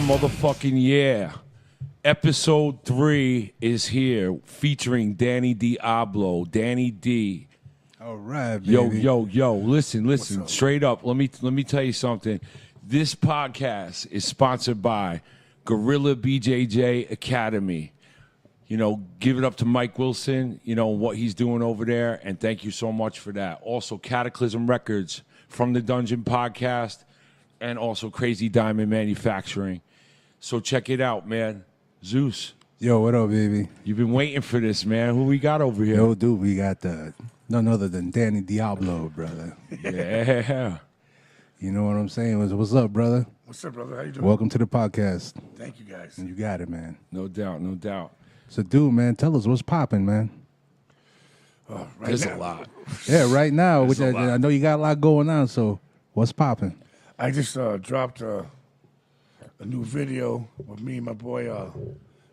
motherfucking yeah. Episode 3 is here featuring Danny Diablo, Danny D. All right, baby. Yo. Listen. Straight up, let me tell you something. This podcast is sponsored by Gorilla BJJ Academy. You know, give it up to Mike Wilson, you know, what he's doing over there, and thank you so much for that. Also, Cataclysm Records from the Dungeon Podcast, and also Crazy Diamond Manufacturing. So check it out, man. Zeus. Yo, what up, baby? You've been waiting for this, man. Who we got over here? Yo, dude, we got none other than Danny Diablo, brother. Yeah. You know what I'm saying? What's up, brother? What's up, brother? How you doing? Welcome to the podcast. Thank you, guys. You got it, man. No doubt. So, dude, man, tell us what's popping, man. There's a lot. Yeah, right now, which a lot. I know you got a lot going on, so what's popping? I just dropped a new video with me and my boy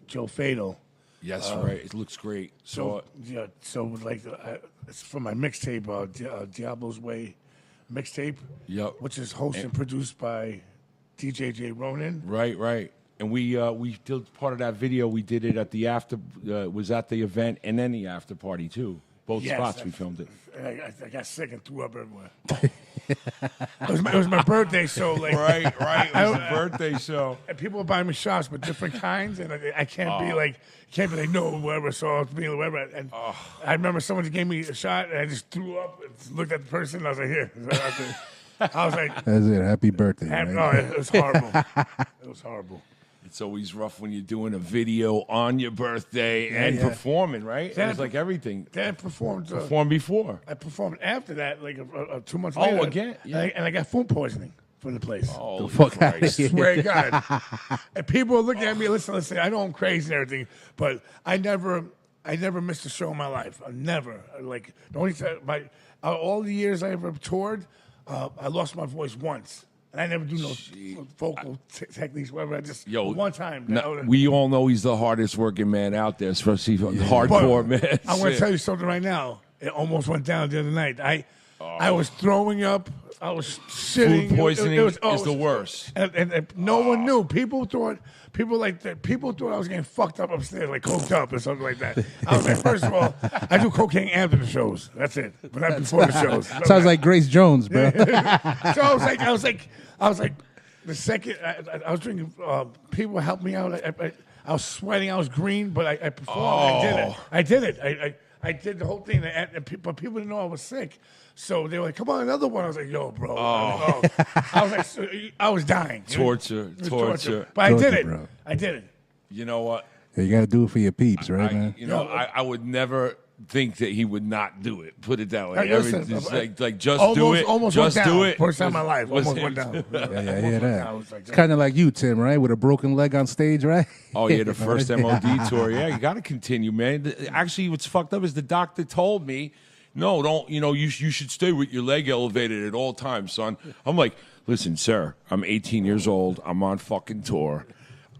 Joe Fatal. Yes, right. It looks great. So it's from my mixtape, Diablo's Way mixtape. Yep. Which is hosted and produced by DJ J Ronan. Right. And we did part of that video. We did it at the after, was at the event and then the after party too. Both spots we filmed it. I got sick and threw up everywhere. It was my birthday, so like Right. It was a birthday show. and people were buying me shots, but different kinds, and I can't be like no whatever. So I was being whatever, and I remember someone just gave me a shot, and I just threw up, and looked at the person, and I was like, here. I was like, That's it. Happy birthday, man. no, it was horrible. It was horrible. It's always rough when you're doing a video on your birthday and performing, right? It's like everything. Then I performed before. I performed after that, like 2 months later. Oh, again? Yeah. And I got food poissoning from the place. Oh, The fuck Christ. outta here. Swear to God. And people are looking at me, listen, I know I'm crazy and everything, but I never missed a show in my life. I never. Like, the only time, all the years I ever toured, I lost my voice once. And I never do no vocal techniques, whatever. I just, one time. We all know he's the hardest working man out there, especially hardcore, man. I'm going to tell you something right now. It almost went down the other night. I was throwing up. I was shitting. Food poisoning is was the worst. And no one knew. People thought I was getting fucked up upstairs, like coked up or something like that. I was like, first of all, I do cocaine after the shows. That's it, but not before the shows. Sounds like Grace Jones, bro. So I was like, the second I was drinking, people helped me out. I was sweating. I was green, but I performed. I did it. I did the whole thing, but people didn't know I was sick. So they were like, "Come on, another one." I was like, "Yo, bro." I was like, I was dying. Torture. But I did it. Bro. I did it. You know what? Yeah, you got to do it for your peeps, right, man? I would never think that he would not do it. Put it that way. Hey, listen, just do it. Almost just went down. do it. First time in my life. Almost him. went down. Yeah, I hear that. Was like, It's kind of like you, Tim, right? With a broken leg on stage, right? Oh, yeah, the first MOD tour. Yeah, you got to continue, man. Actually, what's fucked up is the doctor told me, no, don't, you should stay with your leg elevated at all times, son. I'm like, listen, sir, I'm 18 years old. I'm on fucking tour.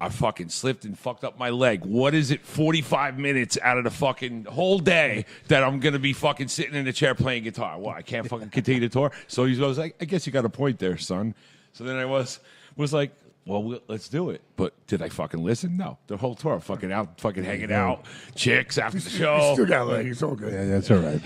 I fucking slipped and fucked up my leg. What is it, 45 minutes out of the fucking whole day that I'm going to be fucking sitting in a chair playing guitar? Well, I can't fucking continue the tour. So he was like, I guess you got a point there, son. So then I was like, well, let's do it. But did I fucking listen? No. The whole tour, fucking out, fucking hanging out, chicks after the show. Still got a leg. It's all good. Yeah, that's all right.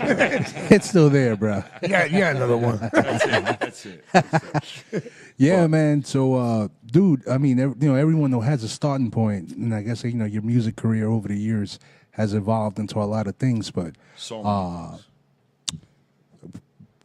It's still there, bro. Yeah, another one. That's it. Yeah, man. So, dude, I mean, everyone though has a starting point, and I guess your music career over the years has evolved into a lot of things. But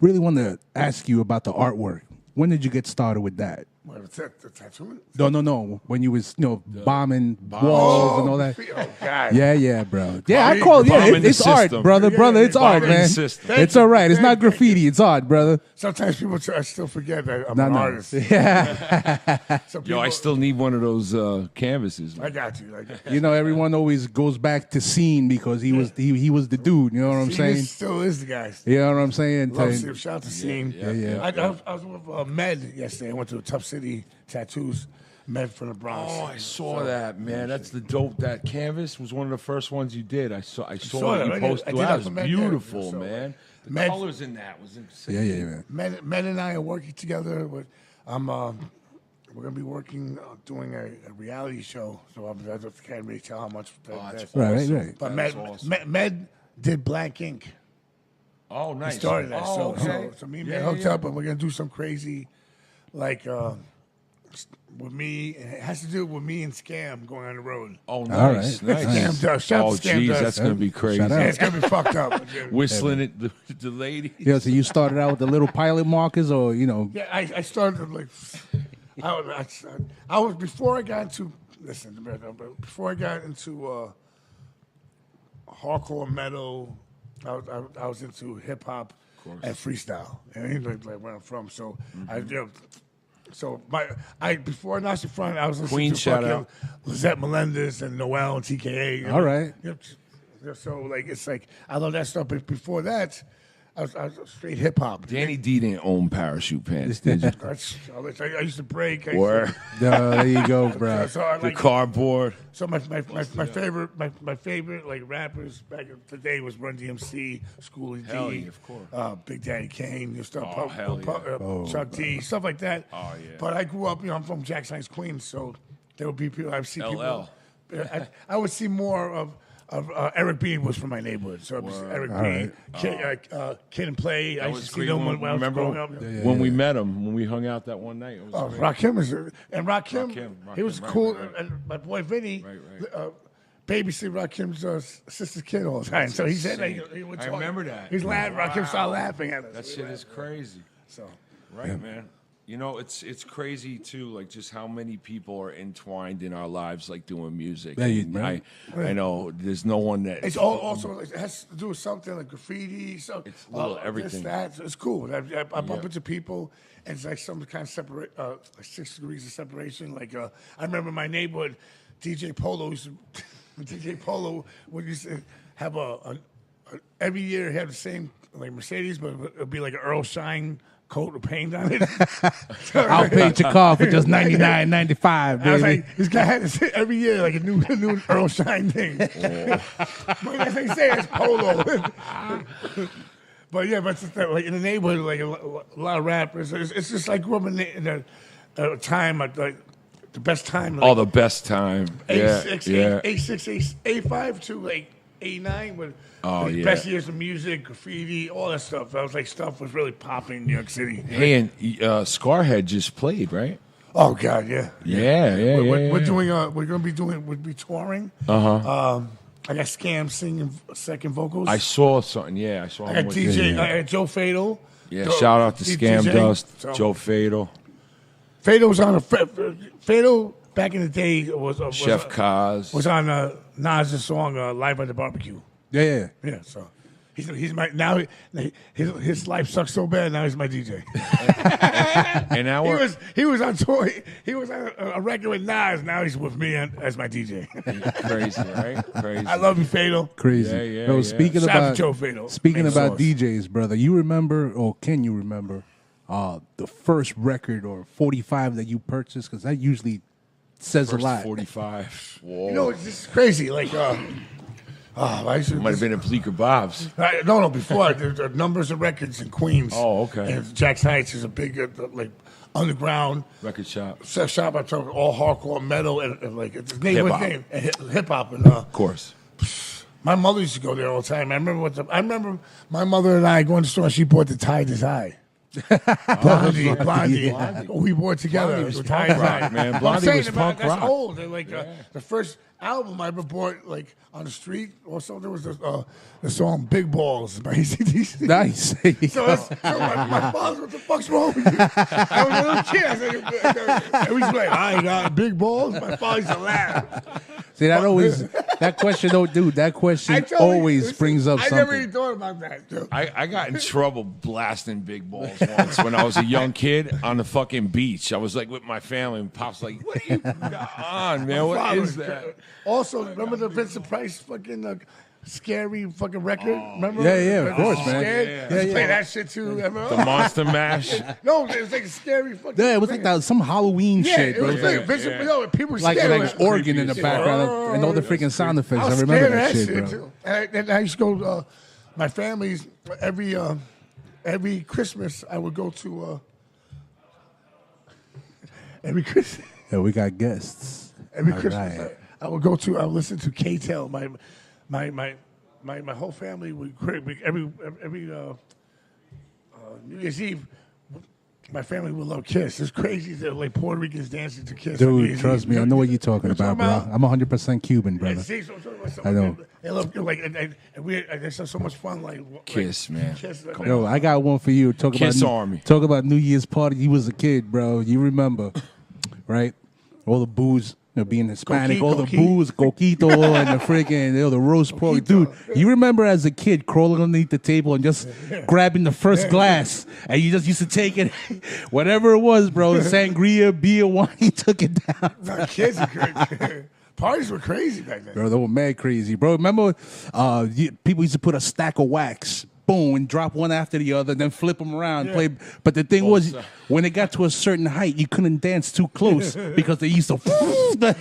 really want to ask you about the artwork. When did you get started with that? What, the tattoo? No. When you was bombing walls and all that. Oh God. Yeah, bro. Yeah, I call it. Yeah, it's art, brother. It's art, man. It's all right. It's not graffiti. It's art, brother. Sometimes people I still forget that I'm an artist. Yeah. I still need one of those canvases. Man. I got you. Everyone always goes back to Scene because he was the dude. You know what I'm saying? He still is the guy. You know what I'm saying? Shout out to Scene. Yeah. I was with Med yesterday. I went to Tough City Tattoos. Med from the Bronx. Oh, I saw that, man. That's the dope. That canvas was one of the first ones you did. I saw that you posted. That was beautiful, man. The colors in that was insane. Yeah, man. Men and I are working together. I'm we're gonna be working doing a reality show. So I can't really tell how much. That's right. But Awesome. Med did Black Ink. Oh, nice. He started that. Oh, okay. So me and Med hooked up, and we're gonna do some crazy, like with me. It has to do with me and Scam going on the road. Oh, All nice. right. Nice. Scam does. Shout out Oh, to Scam jeez, does. that's going to be crazy. Shout out. Yeah, it's gonna be fucked up. Whistling at the lady. Yeah, so you started out with the little pilot markers, or Yeah, I started like I was before I got into before I got into hardcore metal. I was into hip hop and freestyle, and like where I'm from. So so before Nazi Front, I was listening Queen to shout fucking out. Lizette Melendez and Noel and TKA. All right. So like it's like I love that stuff, but before that, I was straight hip hop. Danny D didn't own parachute pants, did you? I used to break. Or there you go, bro. So I the like cardboard. So my favorite like rappers back in the day was Run DMC, Schoolie Hell D, yeah, of course. Big Daddy Kane, you stuff, Oh, hell yeah. Chuck D, stuff like that. Oh, yeah. But I grew up, I'm from Jackson Heights, Queens, so there would be people I've seen LL. people. I would see more of Eric B was from my neighborhood, so it was Eric B, Kid and Play. I That used was to see great. them when I was Remember growing up. when we met him, when we hung out that one night? It was great. Rakim Rakim, he was right, cool. right. And my boy Vinny Right. babysit Rakim's sister's kid all the time. So he said, insane. he would I talk. remember that. He's laughing. Rakim started laughing at us. That shit is crazy. So Right, man. You know, it's crazy too, like just how many people are entwined in our lives, like doing music. Yeah, And right. I know there's no one that it's also like, it has to do with something like graffiti. So It's little everything. That. It's cool. I bump into people, and it's like some kind of separate, like 6 degrees of separation. Like I remember my neighborhood, DJ Polo would used to have every year he had the same like Mercedes, but it would be like an Earl Shine coat of paint on it. I'll paint your car for just $99.95, I was baby. like, this guy had this every year, like a new Earl Shine thing. But that's what they say, it's Polo. But yeah, but it's like in the neighborhood, like a lot of rappers. It's just like grew up in a time, like the best time. Like, the best time. A6, Yeah. A6, A5 to like A9 with the best years of music, graffiti, all that stuff. That was like stuff was really popping in New York City. Hey, and Skarhead just played, right? Oh God, yeah. We're doing. We're gonna be doing. We'll be touring. I got Scam singing second vocals. I saw something. Yeah, I saw I him. got with DJ. the- I got Joe Fatal. Yeah, shout out to Scam DJ. Dust, So, Joe Fatal, Fatal was on Fatal back in the day was Chef Kaz. was on Nas' song "Live at the Barbecue." Yeah. Yeah, so he's my now. His life sucks so bad. Now he's my DJ. And now we're He was on tour. He was on a record with Nas. Now he's with me as my DJ. crazy, right? Crazy. I love you, Fatal. Crazy. Yeah, Yo, yeah. speaking Shout out about to Joe Fatal. speaking Main about source. DJs, brother, you remember or can you remember the first record or 45 that you purchased? Because that usually says First a lot. 45. Whoa. You know, it's just crazy. Like, I used to, Might have been in Bleecker Bob's. no, before the numbers of records in Queens. Oh, okay. And Jackson Heights is a big like underground Record shop. shop. I talk all hardcore metal and like it's his Hip-hop. name and hip hop and Of course. my mother used to go there all the time. I remember my mother and I going to the store and she bought the Tie to Tie. Blondie. We bought together. Blondie was with punk Tie to rock, Tie. man. I'm Blondie saying was about- punk rock. That's old. They're like the first album I ever bought like on the street. Also, there was the song "Big Balls" by AC/DC. Nice. So my father, what the fuck's wrong with you? I was a little kid. I said, and he's like, I ain't got big balls. My father used to laugh. See, that question, though, dude, that question I told you, always listen, brings up I something. never even thought about that. Dude. I got in trouble blasting big balls once when I was a young kid on the fucking beach. I was like with my family, and Pop's like, "What are you got on, man? What Father is was- that?" Also, remember the Vincent Price fucking scary fucking record? Remember? Yeah, of course, man. Scared? Yeah. Let's play that shit too. Remember? The Monster Mash. No, it was like a scary fucking. Yeah, it was like that, some Halloween Yeah, shit, it bro. was like Vincent. No, people were Like scared. an of it. organ in the Creepy background and all the freaking sound effects. I was I remember scared that of shit, bro. too. And I used to go. My family's every Christmas I would go to. Every Christmas. Yeah, we got guests. Every All Christmas, right. I would go to. I would listen to K-Tel. My whole family would every New Year's Eve. My family would love Kiss. It's crazy that like Puerto Ricans dancing to Kiss. on New Dude, Year's trust Eve. me, I know what you're talking You know about, what bro. I'm 100% Cuban, Yeah, brother. see, so I'm talking about I know. They love like and we they have so much fun like Kiss, man. Kiss, like, Yo, I got one for you. Kiss Army. Talk about New Year's party. You was a kid, bro. You remember, right? All the booze, being Hispanic, all the booze, coquito, and the freaking, the roast pork. Dude, you remember as a kid crawling underneath the table and just grabbing the first glass, and you just used to take it, whatever it was, bro, sangria, beer, wine, you took it down. kids are crazy. Parties were crazy back then. Bro, they were mad crazy, bro. Remember, people used to put a stack of wax, boom, and drop one after the other, then flip them around, play. But the thing was, when it got to a certain height, you couldn't dance too close because they used to.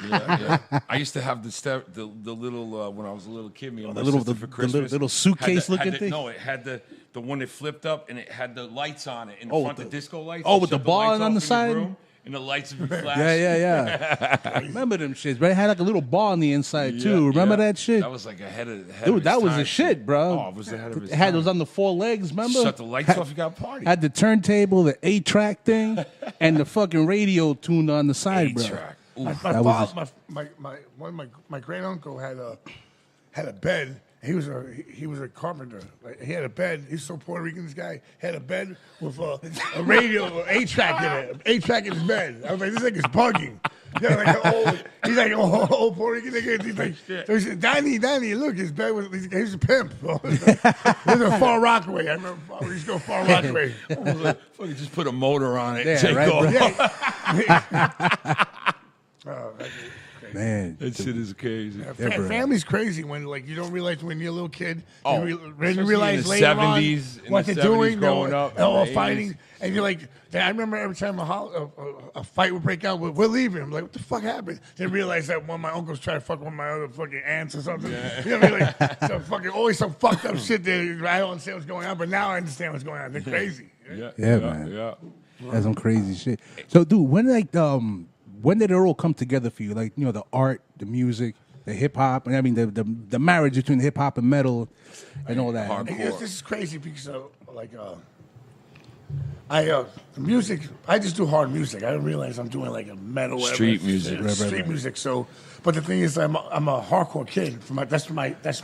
Yeah. I used to have the little when I was a little kid. Me and my little- sister the for Christmas. little suitcase had looking the- thing? No, it had the one that flipped up and it had the lights on it in Oh, front, the- the disco lights. oh, You with the shut bar lights on the off in side? your room, and the lights would be flashing. Yeah. Remember them shits, bro? It had like a little bar on the inside too. Remember that shit? That was like ahead of Dude, his that was time. the shit, bro. Oh, it was ahead of his It had time. those on the four legs, remember? Shut the lights off, you got a party. Had the turntable, the 8-track thing, and the fucking radio tuned on the side, bro. 8-track. My That was father, my great uncle had a bed. He was a carpenter. Like, he had a bed. He's so Puerto Rican. This guy had a bed with a radio, 8-track in it. 8-track in his bed. I was like, this nigga's bugging. Yeah, like he's like old Puerto Rican nigga. He's like, so he said, Danny, look, his bed was. He's a pimp. This is a Far Rockaway. I remember we used to go Far Rockaway. Fucking just put a motor on it. Yeah, Take right, off. Yeah. Oh, that's crazy. Man. That shit is crazy. bro. Family's crazy when like you don't realize when you're a little kid. Oh, you especially realize in the later 70s, on in what the they're 70s doing. growing They're up, all in the fighting, 80s. and you're like. I remember every time a fight would break out, we're leaving. I'm like, what the fuck happened? Then realize that one of my uncles tried to fuck one of my other fucking aunts or something. You know what I mean? Like, always some fucked up shit there. I don't understand what's going on, but now I understand what's going on. They're crazy. Yeah, man. Yeah. That's some crazy shit. So, dude, when did it all come together for you? Like, the art, the music, the hip hop, and I mean the marriage between hip hop and metal and all that. Hardcore. This is crazy because the music. I just do hard music. I don't realize I'm doing like a metal Street music. street music. So, but the thing is, I'm a hardcore kid. That's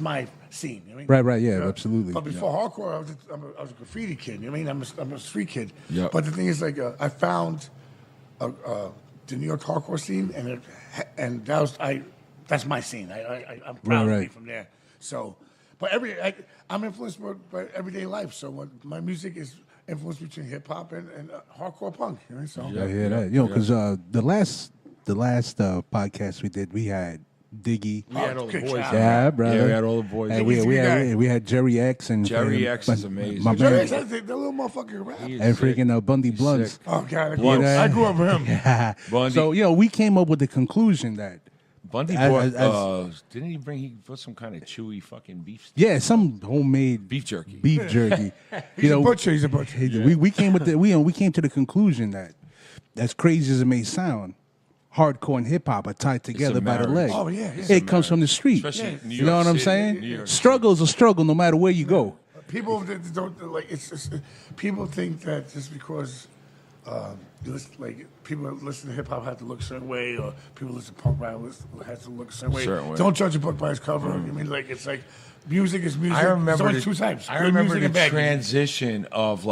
my scene. You know what I mean? Right, yeah, absolutely. But before hardcore, I was a graffiti kid. You know what I mean? I'm a street kid. Yeah. But the thing is, like, I found the New York hardcore scene, and that's my scene. I'm proud to be from there. So, but I'm influenced by everyday life. So my music is influenced between hip hop and hardcore punk. You know? So I hear that. Because the last podcast we did, we had Diggy. We had all the good boys. job. Yeah, brother. Yeah, we had all the boys. And Diggy's we had Jerry X and Jerry X is amazing. My Jerry, man, the little motherfucker rap. He is and sick. freaking Bundy Blunts. sick. Oh God, Blunts. I grew up with him. Bundy. So we came up with the conclusion that Bundy as- brought, didn't he brought some kind of chewy fucking beef some homemade beef jerky. beef jerky. He's a butcher. He's a butcher. We came with we came to the conclusion that, as crazy as it may sound, hardcore and hip hop are tied together by the marriage. leg. Oh, yeah, it's It comes from the street. Especially New You know York what I'm City. saying? New York Struggle's a struggle no matter where you go. People that don't like it's just, people think that just because people that listen to hip hop have to look a certain way, or people listen to punk rock has to look a certain way. Don't judge a book by its cover. I mean, like it's like music is music. I remember There's only the, two types. I Good remember music the and bad music. transition of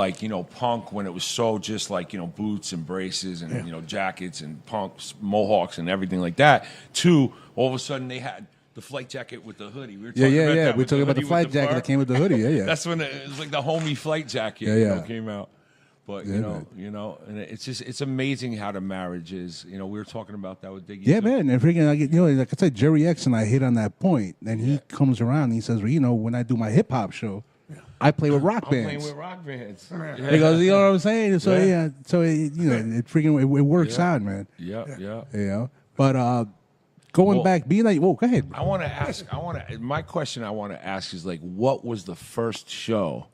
punk when it was so just like boots and braces and jackets and punks, mohawks and everything like that. To all of a sudden they had the flight jacket with the hoodie. We were talking about that. We're talking about the hoodie flight with the jacket fur. that came with the hoodie. Yeah. That's when it was like the homie flight jacket came out. But man. and it's amazing how the marriage is. We were talking about that with Diggy. Yeah, too. man, and freaking, like I said, Jerry X and I hit on that point. Then he comes around and he says, well, when I do my hip hop show, I play with rock I'm bands. playing with rock bands. Because you know what I'm saying. So it freaking it works out, man. Yeah. But going back, being like, go ahead. I want to ask. My question I want to ask is what was the first show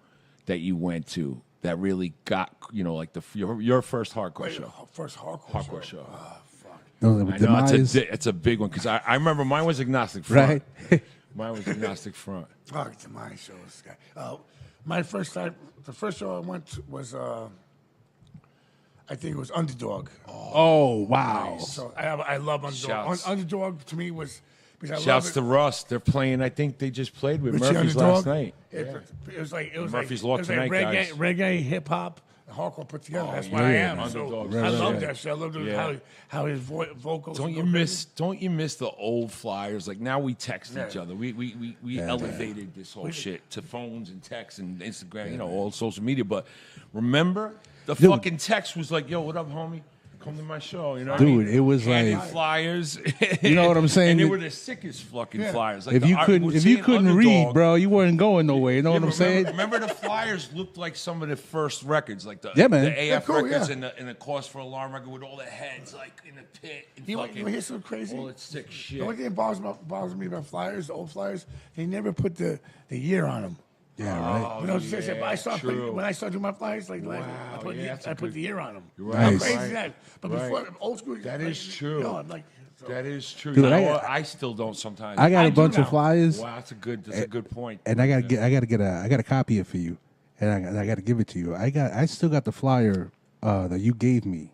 that you went to that really got, like your first hardcore show? First Hardcore show. Oh, fuck. No, I know it's a big one because I remember mine was agnostic front. Right? Mine was agnostic front. Oh, to my shows. My first time, the first show I went to was, I think it was Underdog. Oh, wow. So I love Underdog. Shouts. Underdog to me was because I Shouts love to Russ. They're playing. I think they just played with Richie Murphy's Underdog. last night. It was like Murphy's like, Law it was tonight, like reggae, guys. reggae, hip hop, and hardcore put together. That's what yeah, I am. Underdog. So Right, I love right. that shit. I love Yeah. how his vocals. Don't go you crazy. miss the old flyers? Like now we text each Yeah. other. We elevated this whole shit to phones and texts and Instagram, all social media. But remember, the fucking text was like, "Yo, what up, homie? Come to my show." You know, what I Dude, mean? it was Handed like- flyers. You know what I'm saying? And they were the sickest fucking flyers. Like If you couldn't read, Underdog, bro, you weren't going nowhere. You know what I'm saying? Remember the flyers looked like some of the first records, like the Yeah, man. the AF Yeah, cool, records yeah. and the Cause for Alarm record with all the heads like in the pit. And You fucking, hear something crazy? all that sick shit. The only thing that bothers me about flyers, the old flyers, they never put the year on them. Yeah, right. You know, but I start true. when I start doing my flyers, like Wow, I put the year on them. Right, How Nice. crazy is that? But Right. before old school, That like, is true. I'm like, so. That is true. Dude, You know I- what? I still don't sometimes. I got I a do bunch now. of flyers, Wow, that's a good point. and I gotta copy it for you, and I gotta give it to you. I still got the flyer that you gave me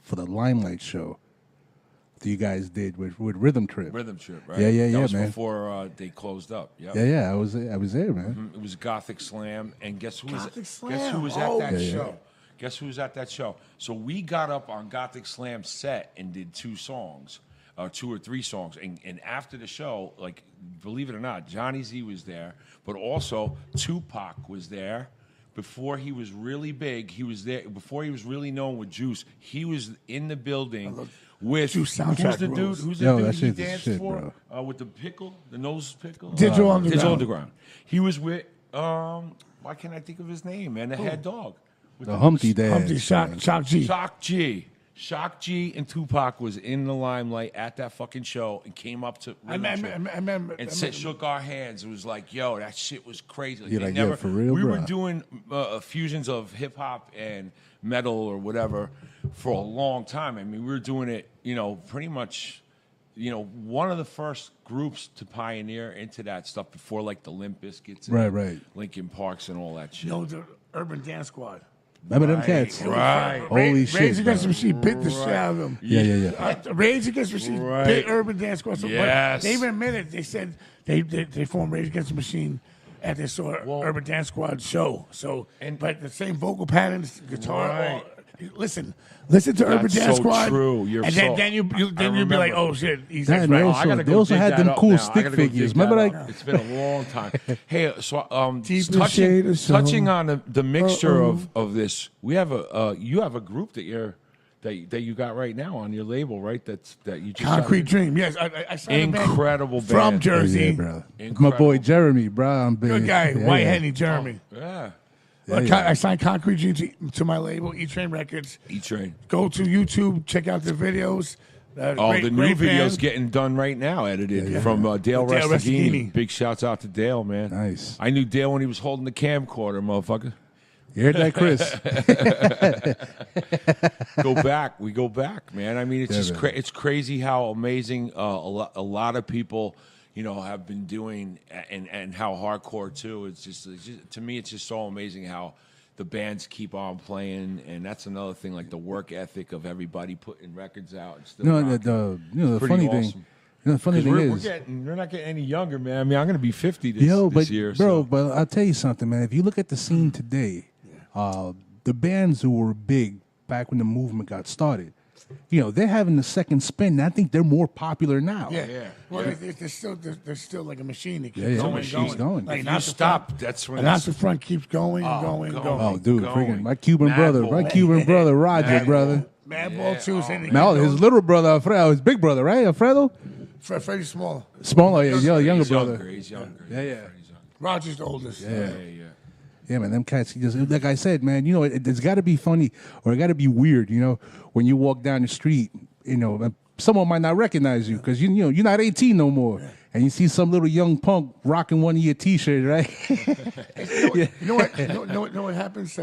for the Limelight show that you guys did with Rhythm Trip. Rhythm Trip, right? Yeah, That was man. before they closed up. Yep. Yeah, I was there, man. It was Gothic Slam, and guess who was Gothic guess Slam. who was at Oh, that yeah. show? Guess who was at that show? So we got up on Gothic Slam set and did 2 songs, 2 or 3 songs, and after the show, like believe it or not, Johnny Z was there, but also Tupac was there. Before he was really big, he was there. Before he was really known with Juice, he was in the building with Juice who's soundtrack the dude? rules. Who's the Yo, dude that he shit's the danced shit, for? With the pickle, the nose pickle. Digital Underground. Digital Underground. He was with why can't I think of his name, man? The head dog. With The Humpty Dance. Humpty Shock G. Shock G. Shock G and Tupac was in the limelight at that fucking show and came up to I Rhythm Trip remember. and shook our hands. It was like, yo, that shit was crazy. You're they like, yo, for real, we were bro? doing fusions of hip hop and metal or whatever for a long time. I mean, we were doing it, pretty much, one of the first groups to pioneer into that stuff before like the Limp Bizkits and Right. Linkin Parks and all that shit. You know, the Urban Dance Squad. Remember them cats? Right. Holy shit, Rage Against the bro. Machine bit the shit out of them. Yeah. Rage Against the Machine Right. bit Urban Dance Squad. So, Yes. But they even admitted, they said they formed Rage Against the Machine at they saw Urban Dance Squad show. So, but the same vocal patterns, guitar. Right. Listen to Urban That's Dance so Squad. true. You're and so- then you'll be remember. like, oh shit, he's That and right. also- I gotta they go also dig had that them up cool now. stick I gotta go dig figures. that Remember, up. like- It's been a long time. Hey, so Deep in the shade of sun. touching on the mixture of this, we have you have a group that you got right now on your label, right? That you just Concrete Dream. Yes, I signed a band Incredible from band. Jersey. Yeah, bro. Incredible. My boy Jeremy, bro. I'm big. Good guy, Yeah, White yeah. Henny Jeremy. Yeah, I signed Concrete Dream to my label, E-Train Records. E-Train. Go to YouTube, check out the videos. The new great video's band. getting done right now, edited from Dale Dale Restaghini. Restaghini. Big shouts out to Dale, man. Nice. I knew Dale when he was holding the camcorder, motherfucker. You heard that, Chris? We go back, man. I mean, it's just man. it's crazy how amazing a lot of people, have been doing, and how hardcore too. It's just to me, it's just so amazing how the bands keep on playing, and that's another thing, like the work ethic of everybody putting records out and still. No, rocking. the Pretty funny awesome. thing. The funny 'Cause thing we're is, not getting any younger, man. I mean, I'm gonna be 50 this year, bro. so. But I'll tell you something, man. If you look at the scene today, the bands who were big back when the movement got started, they're having the second spin. I think they're more popular now. Yeah. Well, they're still like a machine that keeps Yeah, going, machine's going. Like, If not you the stop, front. that's when And not the front keeps going and going and going. Oh, dude, Going. freaking my Cuban Madball. brother, Roger, brother. Madball too. No, his little brother, Alfredo, his big brother, right? Alfredo, Freddie Smaller. smaller, younger He's brother. He's younger. Yeah. He's younger. Roger's the oldest. Yeah. Yeah, man, them cats. Like I said, man, it's got to be funny or it got to be weird, when you walk down the street, someone might not recognize you because you know you're not 18 no more, and you see some little young punk rocking one of your T-shirts, right? You know what happens?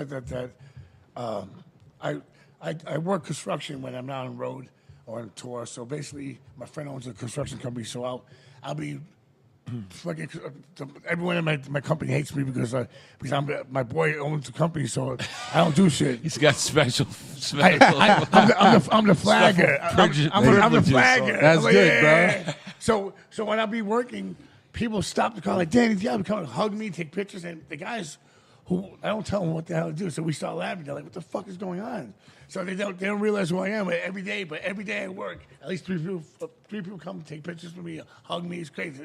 I work construction when I'm not on the road or on tour. So basically, my friend owns a construction company, so I'll be fucking. Everyone in my company hates me because my boy owns the company, so I don't do shit. He's got special. I'm the flagger. I'm the flagger. That's like, good, bro. So when I be working, people stop the car like Danny Diablo, come and hug me, take pictures, and the guys who I don't tell them what the hell to do, so we start laughing. They're like, "What the fuck is going on?" So they don't realize who I am every day. But every day I work, at least three people come take pictures with me, hug me, it's crazy,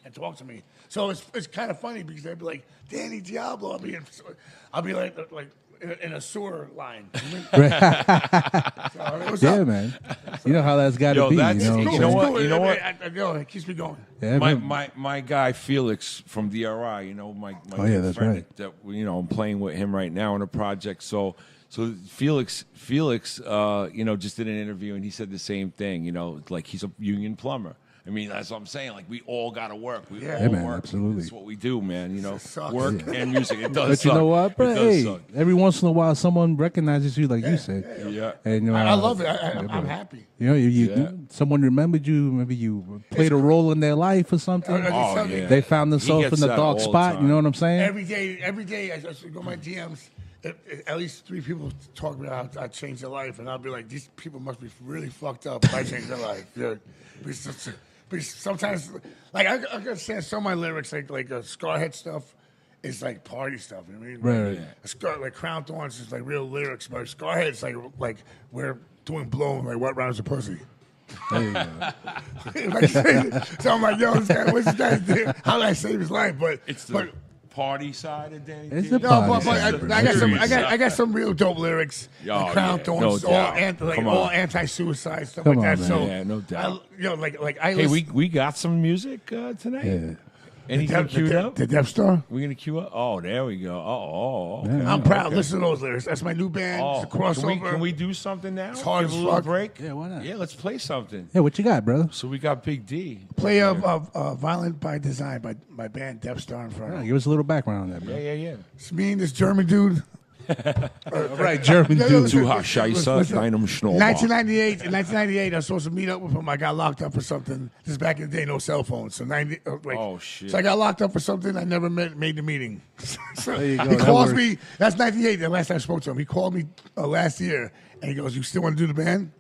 and talk to me. So it's kind of funny because they'd be like, "Danny Diablo," I'll be like in a sewer line. Yeah, man. You know how that's got to be. You know what? It keeps me going. Yeah, my guy Felix from DRI. My that's friend right. that I'm playing with him right now on a project. So Felix, just did an interview and he said the same thing. Like he's a union plumber. I mean, that's what I'm saying. Like, we all got to work. We all man, work. absolutely. That's what we do, man. Work and music. It does But suck. you know what, bro? It does Hey, suck. every once in a while, someone recognizes you, like you said. Yeah. And I love it. I'm happy. Someone remembered you. Maybe you played a role in their life or something. Oh, yeah. They found themselves gets in the that dark all the spot. You time. know what I'm saying? Every day, I just go to my DMs. At least 3 people talk about how I changed their life, and I'll be like, these people must be really fucked up if I changed their life. Yeah. Because sometimes, like, I understand some of my lyrics, like Skarhead stuff, is like party stuff. You know what I mean? Right. Like Crown Thornz is like real lyrics, but Skarhead's like we're doing blow like what rounds of pussy. There you go. So I'm like, yo, what's this guy do? How did I save his life? But It's the party side of Danny. It's Diablo. the no, party but side. I got some real dope lyrics. Oh, Like Crown yeah, Thornz, no doubt. Come on. all anti-suicide stuff Come like on, that. man. So Yeah, no doubt. I Hey, listen, we got some music tonight. Yeah. Anything queued up? the DEFSTAR. We're gonna queue up. Oh, there we go. Okay. Yeah. I'm proud. Okay. Listen to those lyrics. That's my new band. Oh, It's a crossover. can we do something now? It's hard Give as a little fuck. break. Yeah, why not? Yeah, let's play something. Yeah, what you got, brother? So we got Big D. Play of Violent by Design by my band DEFSTAR INFERNO. Yeah, give us a little background on that, bro. Yeah. It's me and this German dude. Right, German No, dude. listen, Zu Hause, listen. deinem Schnurrbart. 1998. In 1998, I was supposed to meet up with him. I got locked up for something. This is back in the day, no cell phones. So Oh, shit. So I got locked up for something. I never made the meeting. So There you go. he That calls works. me. That's 98. The last time I spoke to him, he called me last year, and he goes, "You still want to do the band?"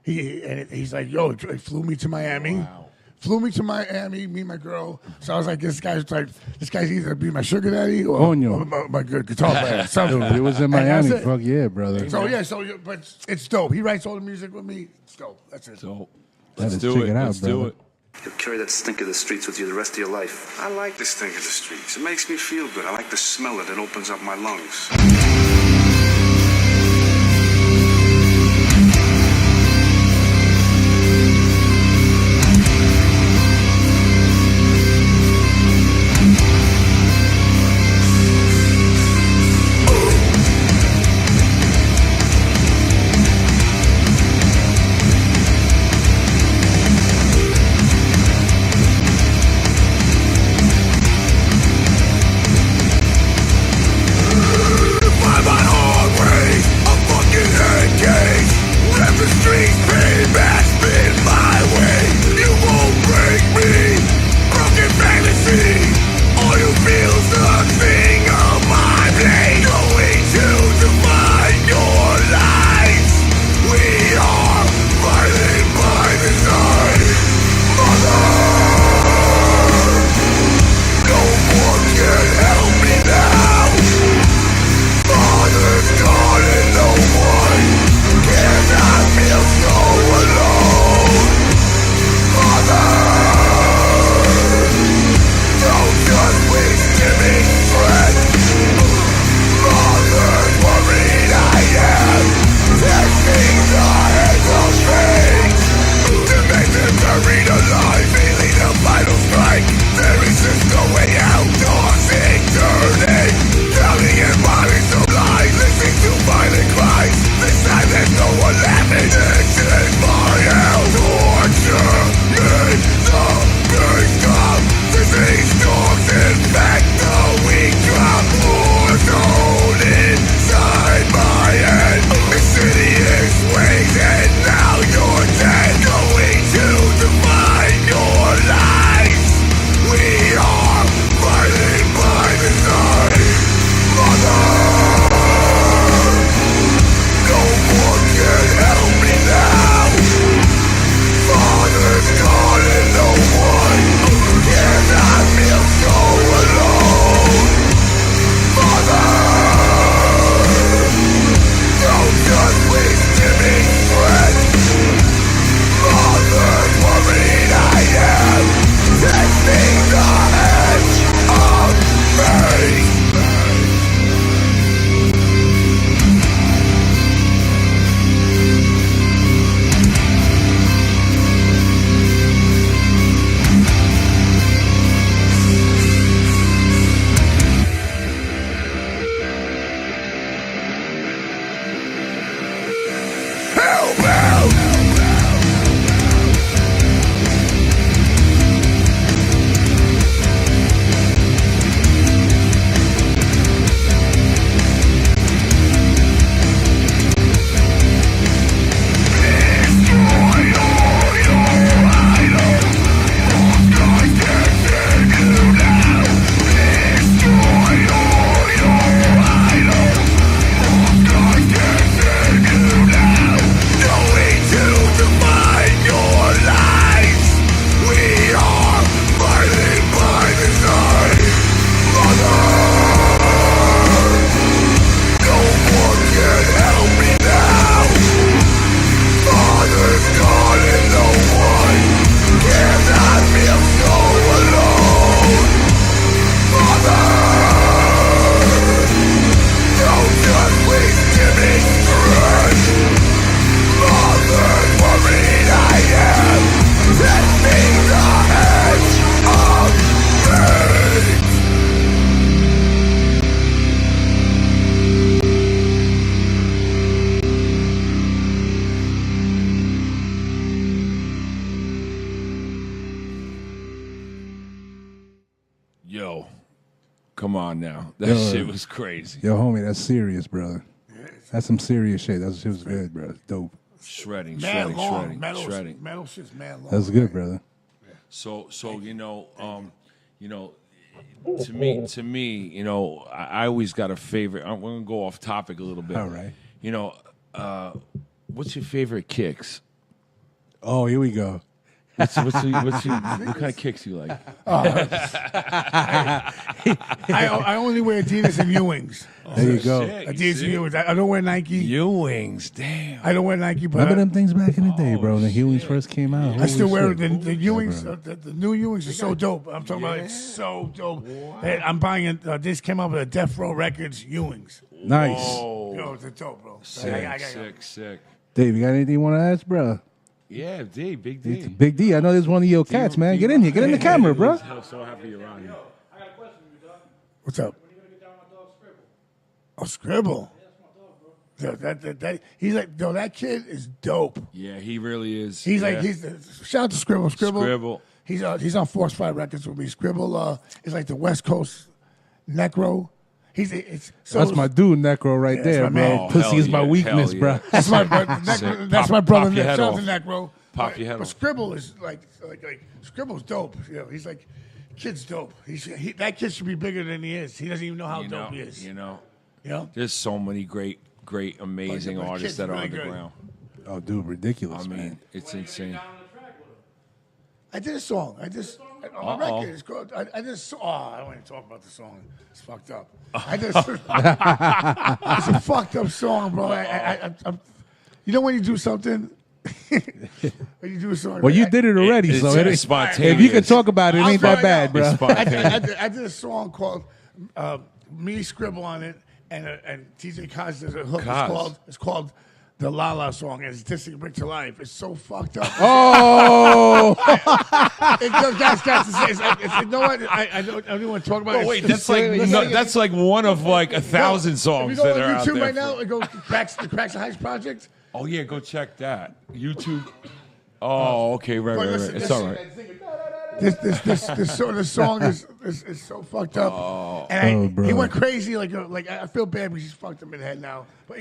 He's like, "Yo," he flew me to Miami. Wow. Flew me to Miami, me and my girl. So I was like, this guy's either be my sugar daddy or Coño. my good guitar player. Something. It was in And that's Miami. it. Fuck yeah, brother. But it's dope. He writes all the music with me. It's dope. That's it. So Let's let's do check it. it out, Let's do brother. it. You'll carry that stink of the streets with you the rest of your life. I like the stink of the streets. It makes me feel good. I like the smell of it. It opens up my lungs. If Yo, come on now. That shit was crazy. Yo, homie, that's serious, brother. That's some serious shit. That shit was good, bro. Dope. Shredding. Metal shit's mad long. That's good, brother. So to me, you know, I always got a favorite. I'm gonna go off topic a little bit. All right. You know, what's your favorite kicks? Oh, here we go. What kind of kicks you like? I only wear Adidas and Ewings. There you go. Shit, Adidas and Ewings. I don't wear Nike. Ewings, damn. I don't wear Nike, but Remember them things back in the day, bro? When the Ewings first came out. I still Holy wear shit. the Ewings. The new Ewings are so dope. I'm talking about it's so dope. Hey, I'm buying it. This came out with a Death Row Records Ewings. Nice. Yo, it's a dope, bro. Sick. Dave, you got anything you want to ask, bro? Yeah, Big D. Big D, I know there's one of your cats, man. Get in here. Get in the camera, bro. I'm so happy you're on here. I got a question for you, dog. What's up? When are you gonna get down with my dog Scribble? Oh, Scribble. Yeah, that's my dog, bro. He's like, yo, that kid is dope. Yeah, he really is. He's yeah. Shout out to Scribble. Scribble. He's on Force 5 Records with me. Scribble is like the West Coast Necro. That's my dude, Necro, right Yeah, there, that's my bro. man. Pussy is my weakness, bro. That's my brother. That's my brother. Pop your head Shout out off. to Necro. Pop your head But off. Scribble is like Scribble's dope. You know, he's like, kid's dope. That kid should be bigger than he is. He doesn't even know how dope he is. You know, You know? there's so many great, amazing But the artists kid's that are really on the good. ground. Oh, dude, ridiculous, I mean, man. it's insane. Down on the track with him. I did a song. On the record, it's called. I did a song. Oh, I don't want to talk about the song. It's fucked up. It's a fucked up song, bro. I'm, you know when you do something. When you do a song. Well, you did it already, It's so it ain't spontaneous. if you can talk about it, it ain't that bad, bro. It's spontaneous. I did a song called Me Scribble on it, and TJ Kaz does a hook. Kaz. It's called the La La song, and it's Dissing Brick to Life. It's so fucked up. Oh, You know what? I don't want to talk about it. Oh wait, It's- that's like one of like 1,000 songs If you that go are on out YouTube there. right now, it goes the Cracks and Heights Project. Oh yeah, go check that YouTube. Oh, okay, right. Listen, It's all right. This song is so fucked up. And bro. he went crazy. Like I feel bad because he's fucked him in the head now. But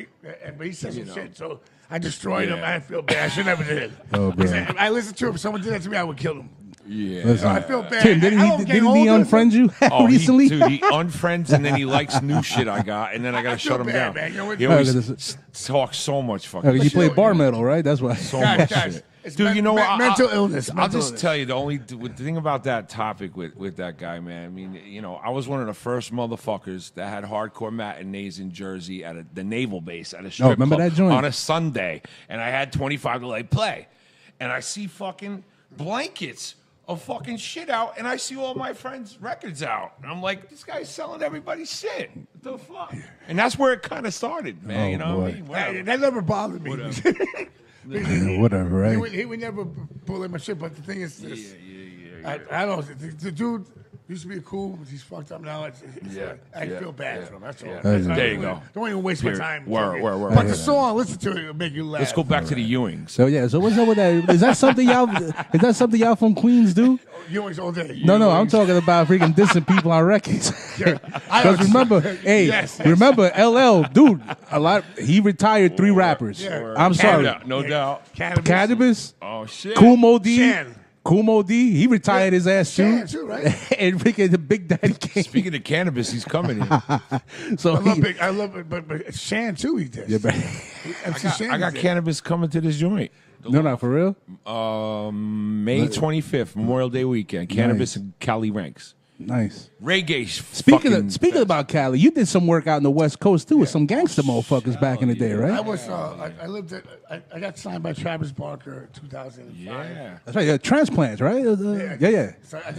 he said some shit, so I destroyed him. I feel bad. I should never did. Oh, bro. I listened to him. If someone did that to me, I would kill him. Yeah. listen. I feel bad. Tim, didn't he unfriend you Oh, recently? he unfriends and then he likes new shit I got, and then I got to shut him bad, down. man. You know what? He always talks so much fucking You shit. play bar metal, right? That's why. So Guys, much guys, shit. it's Dude, you know what? mental illness. I'll mental just illness. tell you the thing about that topic with that guy, man. I mean, you know, I was one of the first motherfuckers that had hardcore matinees in Jersey at the Naval Base at a strip remember club that joint? on a Sunday, and I had 25 to let play, and I see fucking blankets of fucking shit out, and I see all my friends' records out, and I'm like, this guy's selling everybody's shit. What the fuck? And that's where it kind of started, man. Oh, you know what I boy. mean? Whatever. That never bothered me. Whatever, right? He would never bully my shit. But the thing is, this, I don't know. The dude used to be cool, but he's fucked up now. I feel bad for him. That's all. There you go. Don't even waste my time. Word. But the song, listen to it, it'll make you laugh. Let's go back to the Ewings. So yeah, so what's up with that? Is that something y'all from Queens do? Ewings all day. No, I'm talking about freaking dissing people on records. Because remember, remember LL, dude, he retired 3 rappers. Yeah. I'm sorry. No doubt. Cannabis. Oh shit. Cool Mo D. Shan. Cool Mo D, he retired his ass Shan too. too, right? And freaking the Big Daddy came. Speaking of cannabis, he's coming here. So I love it, but Shan too. He did. Yeah, but, MC Shan I got did. cannabis coming to this joint. no, not for real. May 25th, Memorial Day weekend. Cannabis and Cali ranks. Nice. Reggae. Speaking about Cali, you did some work out in the West Coast too with some gangster motherfuckers back in the day, right? I was. I lived at. I got signed by Travis Barker in 2005. Yeah. That's right. Transplants, right? Yeah. So I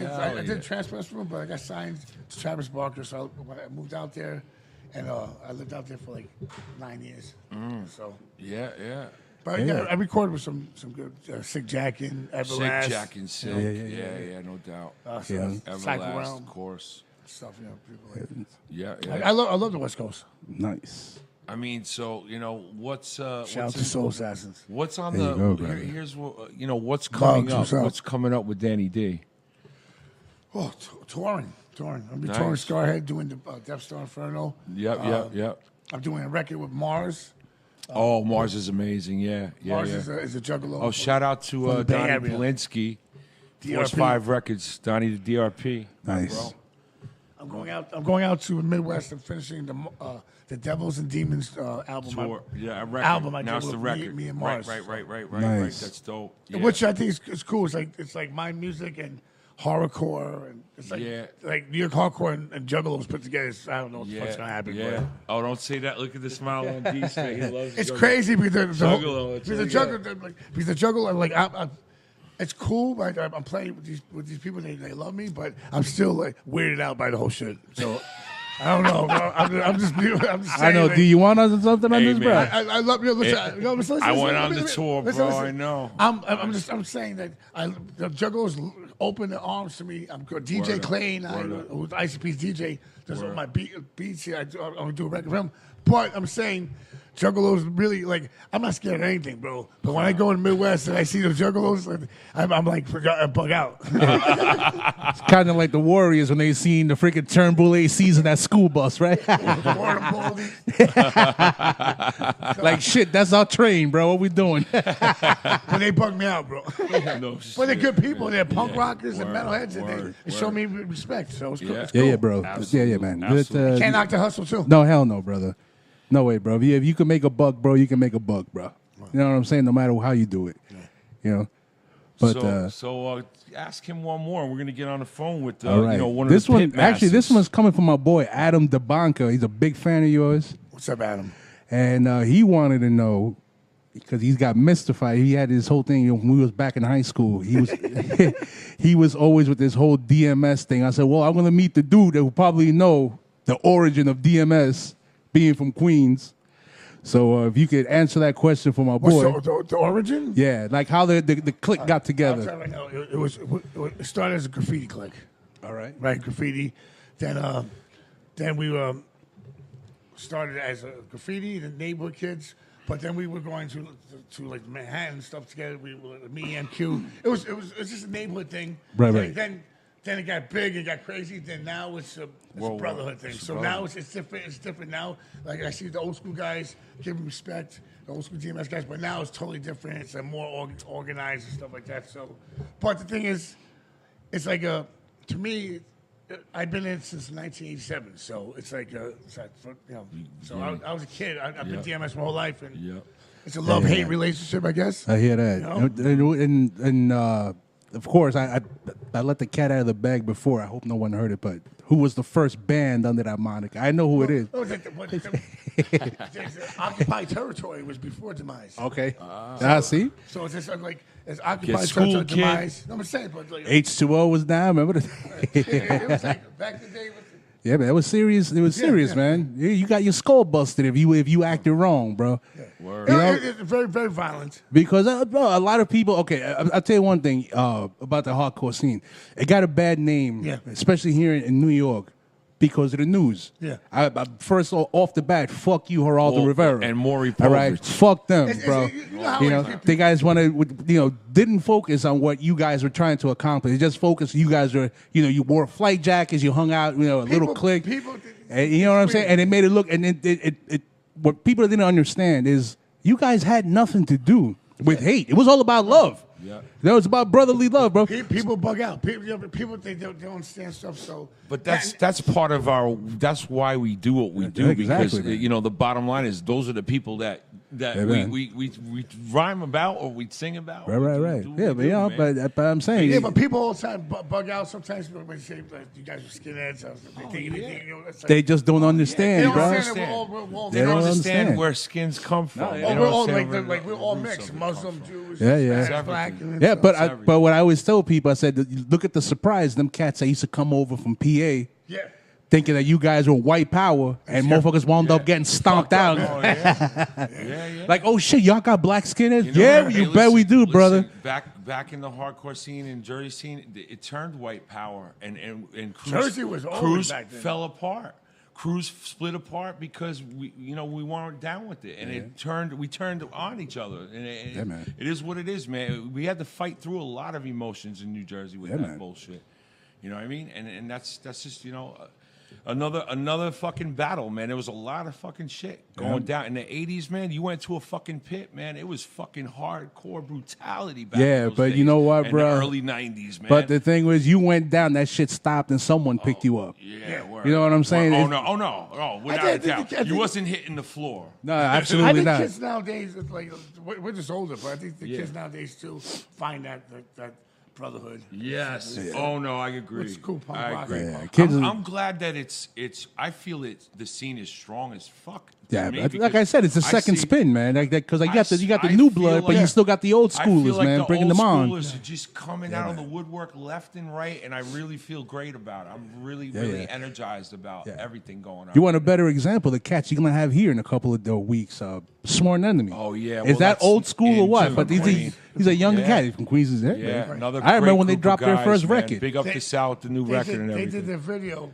did transplants for him, but I got signed to Travis Barker. So when I moved out there, and I lived out there for like 9 years. So, Yeah. but yeah, I recorded with some good Sick Jackin, Everlast, Sick Jack and Silk. Yeah, no doubt. Cycle Everlast, Realm of course. stuff. You know, people like Yeah. I love the West Coast. Nice. I mean, so what's Shout out to Soul Assassins. what's on There you the? go, brother. Here's what what's coming up. yourself. What's coming up with Danny D? Oh, touring. I'll be Nice. touring Skarhead, doing the DEFSTAR INFERNO. Yep. I'm doing a record with Mars. Oh, Mars is amazing. Yeah. Mars is a juggalo. Oh, shout out to from the Bay Donnie Area. Polinsky, Force DRP. 5 Records, Donnie the DRP. Nice. Bro. I'm going out to the Midwest and finishing the Devils and Demons album. Tour. Yeah, a record. Album I Now did it's the with record. me and Mars. Right. Nice. That's dope. Yeah. Which I think is cool. It's like my music and horrorcore, and it's like like New York hardcore and juggalos put together. I don't know what the fuck's gonna happen. Yeah. But Oh, don't say that. Look at the smile on D's face. He loves it's juggalo. crazy because the Juggalo, it's because the juggalo, because the juggalo, like it's cool. Like I'm playing with these people. They love me, but I'm still like weirded out by the whole shit. So. I don't know, bro. I'm just saying. I know. Like, Do you want us something on Hey, this, man. bro? I love you. Listen, I went on the tour, bro. I know. I'm saying that the Juggalos open their arms to me. I'm good. DJ Word Clay, up. who's ICP's DJ, does all my beats here. I'm gonna do a record for him. But I'm saying Juggalos really like. I'm not scared of anything, bro. But when I go in the Midwest and I see the Juggalos, I'm like bug out. It's kind of like the Warriors when they seen the freaking Turnbull ACs in that school bus, right? Like, shit, that's our train, bro. What we doing? But they bug me out, bro. No But they're shit. good people. They're punk rockers and Word, metalheads, and word, they show me respect. So it's cool. Yeah. It's Yeah, cool. yeah, bro. Absolutely. Yeah, man. Absolutely. Can't knock the hustle too. No, hell no, brother. No way, bro. If you can make a buck, bro, you can make a buck, bro. You know what I'm saying? No matter how you do it. You know? But, So ask him one more. We're gonna get on the phone with all right. one of this the one, pit actually, this masters. one's coming from my boy, Adam DeBanca. He's a big fan of yours. What's up, Adam? And he wanted to know, because he's got mystified. He had this whole thing when we was back in high school. He was he was always with this whole DMS thing. I said, well, I'm going to meet the dude that will probably know the origin of DMS, being from Queens. So if you could answer that question for my boy. What's the origin? Yeah, like how the clique got I'll together. tell you right now, it started as a graffiti clique. All right. Right, graffiti. Then we started as a graffiti, the neighborhood kids. But then we were going to like Manhattan stuff together. We were me and MQ. It was just a neighborhood thing. Right, right. Then it got big, it got crazy. Then now it's a brotherhood thing. So now it's different. It's different now. Like I see the old school guys giving respect, the old school DMS guys. But now it's totally different. It's more organized and stuff like that. So, but the thing is, it's like to me. I've been in it since 1987, so it's like, So I was a kid. I've been DMS my whole life, and it's a love-hate relationship, I guess. I hear that. You know? And of course, I let the cat out of the bag before. I hope no one heard it, but who was the first band under that moniker? I know who it is. Oh, Occupy Territory was before Demise. Okay. See? So it's just like it's Occupy school Territory, kid. Demise. No, I'm saying, but like, H2O was down. Remember it was like back in the day. Yeah, man. It was serious. It was serious, man. You got your skull busted if you acted wrong, bro. It's very, very violent. Because bro, a lot of people. Okay, I'll tell you one thing about the hardcore scene. It got a bad name, especially here in New York, because of the news. Yeah. I first off the bat, fuck you, Geraldo Rivera and Maury All right, Povich. fuck them, It's- bro. you know how it is. They guys wanted, didn't focus on what you guys were trying to accomplish. They just focused. You guys were, you wore flight jackets, you hung out, a little clique. And you know what I'm saying? And it made it look, and it what people didn't understand is you guys had nothing to do with hate. It was all about love. Yeah. That was about brotherly love, bro. People bug out. People think they don't understand stuff. So, But that's part of that's why we do what we do, Exactly, because man. the bottom line is those are the people that man. we rhyme about or we sing about. Right. Do what Yeah, we do, man. but I'm saying, yeah, but people all the time bug out. Sometimes when they say like, you guys are skinheads, it's like, they just don't understand, they bro. don't understand that we're all They They don't don't understand understand. where skins come from. They Oh, don't we're all understand like where we're all the mixed, roots of it Muslim, come from. Jews, Yeah. Spanish, black. Yeah, but everything. but what I always tell people, I said, look at the surprise. Them cats that used to come over from PA, Yeah. thinking that you guys were white power, and motherfuckers wound up getting stomped out. Oh, yeah. Like, oh shit, y'all got black skinheads? You know, Yeah, hey, you bet we do, listen, brother. Back in the hardcore scene in Jersey scene, it turned white power, and Cruz, Jersey was always Cruz back then. fell apart. Cruz split apart because we weren't down with it, and we turned on each other, and man. it is what it is, man. We had to fight through a lot of emotions in New Jersey with that man. bullshit. You know what I mean? And that's just, you know, another fucking battle, man. There was a lot of fucking shit going down in the 80s, man. You went to a fucking pit, man. It was fucking hardcore brutality back in those but days. you know what, And bro? the early 90s, man. But the thing was, you went down, that shit stopped, and someone picked you up. Yeah, word. You know what I'm saying? Oh no, without a doubt. think- You wasn't hitting the floor. No, I absolutely think not. kids nowadays, it's like we're just older, but I think the kids nowadays still find that brotherhood. Yes. Oh no, I agree. It's cool punk I rock. agree. Yeah, kids are- I'm glad that it's. I feel the scene is strong as fuck. to Yeah, me but like because I said, it's a second see- spin, man. Like that, because you got the I new feel blood, but like- you still got the old I feel schoolers, like man, the bringing old them on. Schoolers are just coming out of the woodwork left and right, and I really feel great about it. I'm really energized about everything going on. You want a better example? The cats you're gonna have here in a couple of weeks. Sworn Enemy. Oh, yeah. Is Well, that that's old school or in what? June, But Queen. he's a younger Yeah. cat. He's from Queens, is it? Yeah, another. I remember great when they group dropped of their guys, first man. record. Big up to South, the new record and They everything. did their video.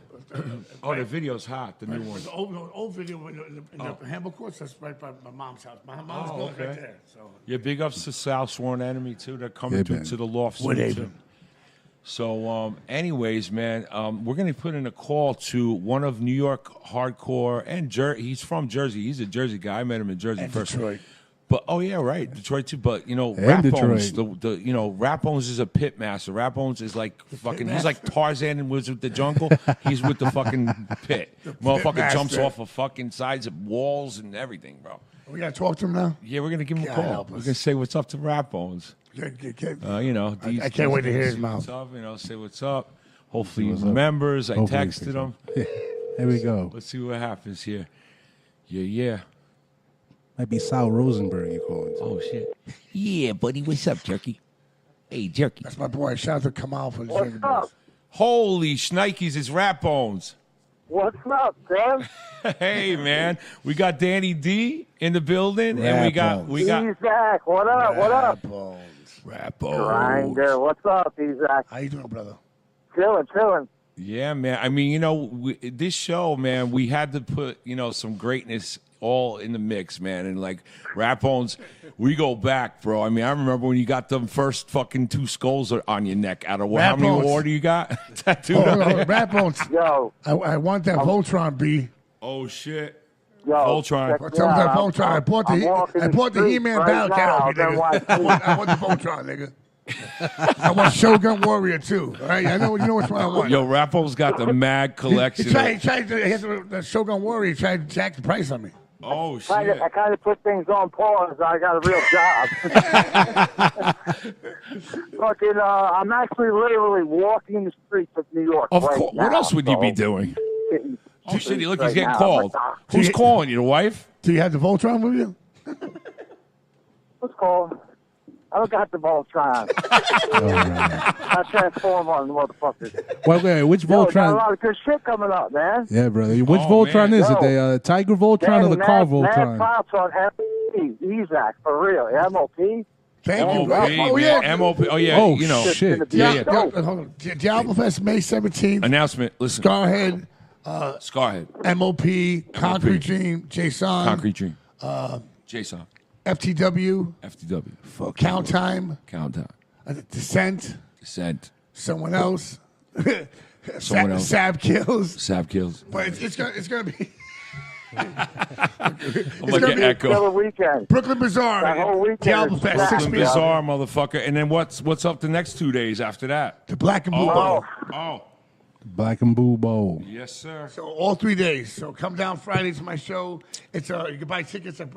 Oh, the video's hot. The new one. The old video in the handball courts. That's right by my mom's house. My mom's building right there. So Yeah, big ups to South Sworn Enemy too. They're coming Yeah, man. to the loft soon, Woodhaven. too. So, anyways, man, we're gonna put in a call to one of New York hardcore and he's from Jersey. He's a Jersey guy. I met him in Jersey And first. Detroit. But Detroit too. But And Ratbones, Detroit. the Ratbones is a pit master. Ratbones is like fucking. He's like Tarzan and was with the jungle. He's with the fucking pit. Motherfucker jumps master. off of fucking sides of walls and everything, bro. we gotta talk to him now. Yeah, we're gonna give him a God call. help We're us. gonna say what's up to Ratbones. I can't wait to hear his see mouth. what's up, say what's up. Hopefully he what's up. remembers. I Hopefully he texted picks him. There we go. Let's see what happens here. Yeah. Might be Sal Rosenberg you calling. Oh shit. Yeah, buddy. What's up, Jerky? Hey, Jerky. That's my boy. Shout out to Kamal for the What's Drinking up? Boys. Holy shnikes, it's Ratbones. What's up, Sam? Hey man, we got Danny D in the building, and we got Zach, what up? What up? Ratbones. Grinder, what's up, Zach? How you doing, brother? Chilling. Yeah, man. I mean, this show, man, we had to put, some greatness all in the mix, man. And like Ratbones, we go back, bro. I mean, I remember when you got them first fucking 2 skulls on your neck out of what? How many Ratbones. war do you got? Tattooed Hold on on, you? Ratbones. Yo, I want that Voltron B. Oh shit. yo. Voltron. check Tell me it that out. Voltron. I bought I'm walking the streets He-Man right battle cat now, off you, then nigga. watch- I want the Voltron, nigga. I want Shogun Warrior too. All right, I know you know which one I want. Yo, Ratbones got the mad he collection. tried the Shogun Warrior. He tried to jack the price on me. Oh shit. I kind of put things on pause. I got a real job. Fucking, I'm actually literally walking the streets of New York. Of right course. now, What else would you be so- doing? Oh shit! Look, he's Right getting now, called. I'm like, Who's calling you? The wife? Do you have the Voltron with you? What's called? I don't got the Voltron. I transform on the motherfuckers. Wait, which Yo, got a Voltron? lot of good shit coming up, man. Yeah, brother. Which Oh, Voltron man. is it? Yo. The Tiger Voltron or the car Mad Voltron? props on MOP. Ezak, for real. MOP. Thank you, Oh, bro. man. Oh yeah. MOP. Oh yeah. Oh, you know. shit. Yeah. Hold on. Diablo Fest May 17th. Announcement. Listen. Skarhead, Skarhead. MOP, Concrete Dream, Jason, Concrete Dream. Jason. FTW, FTW. Count Time, Countdown. Descent, Descent. someone else, Someone else. Sab Kills. Sab kills. But it's gonna be I'm gonna like an be Another echo. weekend. Brooklyn Bazaar, That whole weekend Diablo is Fest, Brooklyn 6 Brooklyn p.m. Bizarre, motherfucker. And then what's up the next 2 days after that? The Black and Blue Oh. Bowl. Oh. Black and Blue Bowl. Yes, sir. So all 3 days. So come down Friday to my show. It's you can buy tickets at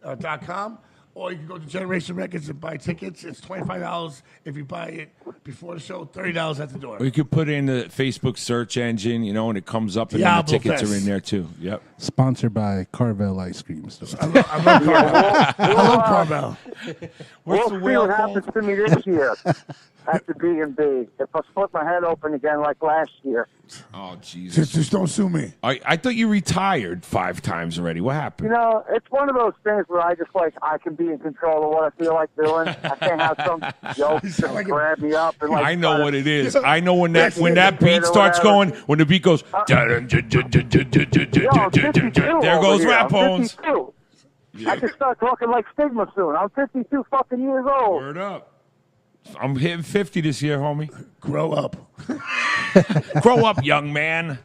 BrooklynBazaarOnline.com, or you can go to Generation Records and buy tickets. It's $25 if you buy it before the show. $30 at the door. Or you could put in the Facebook search engine, and it comes up, and then Diablo the tickets Fest. are in there too. Yep. Sponsored by Carvel Ice Cream Store. I love Carvel. I love Carvel. What's We'll the see what whale happens called? to me this year after B&B. If I split my head open again like last year. Oh Jesus! Just don't sue me. I thought you retired 5 times already. What happened? You know, it's one of those things where I just I can be in control of what I feel like doing. I can't have some joke just like a- grab me up and I know try what to- it is. I know when that Yes, beat starts whatever. going, when the beat goes, there Yo, I'm 52 goes over here. I'm Ratbones. 52. I can start talking like Stigma soon. I'm 52 fucking years old. Word up. I'm hitting 50 this year, homie. Grow up. Grow up, young man.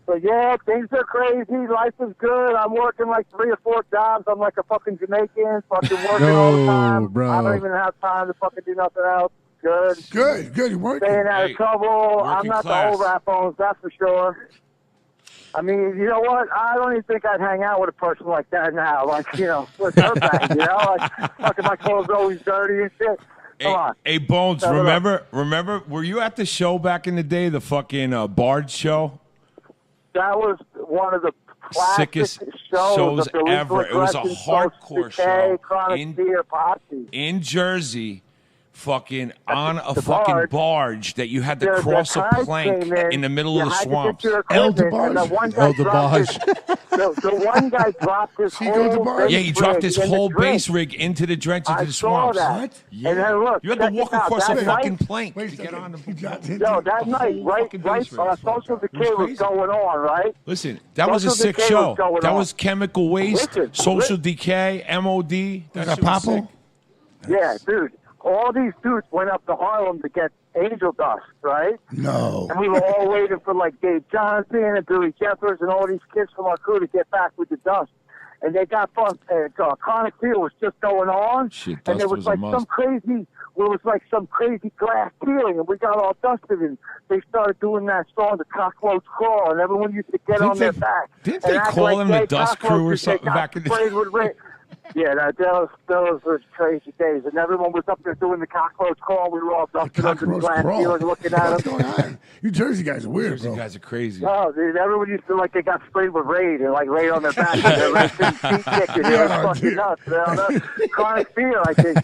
So yeah, things are crazy. Life is good. I'm working like 3 or 4 jobs. I'm like a fucking Jamaican, fucking working all the time. bro. I don't even have time to fucking do nothing else. Good. Good. You're working. Staying out Hey, of trouble. I'm working not class. the old Ratbones, that's for sure. I mean, you know what? I don't even think I'd hang out with a person like that now. Like, you know, with her bag, you know? Like, fucking my clothes are always dirty and shit. Come on. Hey, Bones, Settle it remember, were you at the show back in the day, the fucking Bard show? That was one of the classic Sickest shows shows of the Lethal ever. It was a Aggression, hardcore Decay, show Chronic Fear, Posse. in Jersey, fucking on a the fucking barge that you had to The cross a tide plank came in the middle you of the had to get swamps. your Elder equipment, and Barge? the one guy Elder dropped Barge. the one guy dropped his He goes to whole Barge? Yeah, bass he dropped rig his in the whole drink. bass rig into the drench into I the saw swamps. that. And then look, You had to check walk this out. across a That fucking night- plank Wait a to second. get on the. He dropped into Yo, it. that night, right, fucking bass rig. Social It was Decay was crazy. going on, right? Listen, that was a Social sick Decay show. was going That on. was Chemical Waste, Listen, Social Decay, MOD. Was That that shit was Popple? sick. Yeah, dude. All these dudes went up to Harlem to get Angel Dust, right? No. And we were all waiting for like Dave Johnson and Billy Jeffers and all these kids from our crew to get back with the Dust. And they got fun. Chronic Fear was just going on. Shit, and there Dust was was a like must. some crazy glass ceiling, and we got all dusted, and they started doing that song, The Cockroach Crawl, and everyone used to get on their back. Didn't and they act call like them they the Dust Crew or cockroaches, they something got back in the sprayed with rain. Yeah, those were crazy days, and everyone was up there doing the cockroach crawl. We were all dusted under the Cockroach glass crawl. ceiling looking at What's them. going on? You Jersey guys are weird, Jersey bro. guys are crazy. Oh, dude, everyone used to like they got sprayed with Raid and like laid on their back and their legs and feet kicking. They were Yeah, fucking dude. nuts. Chronic Fear, I think,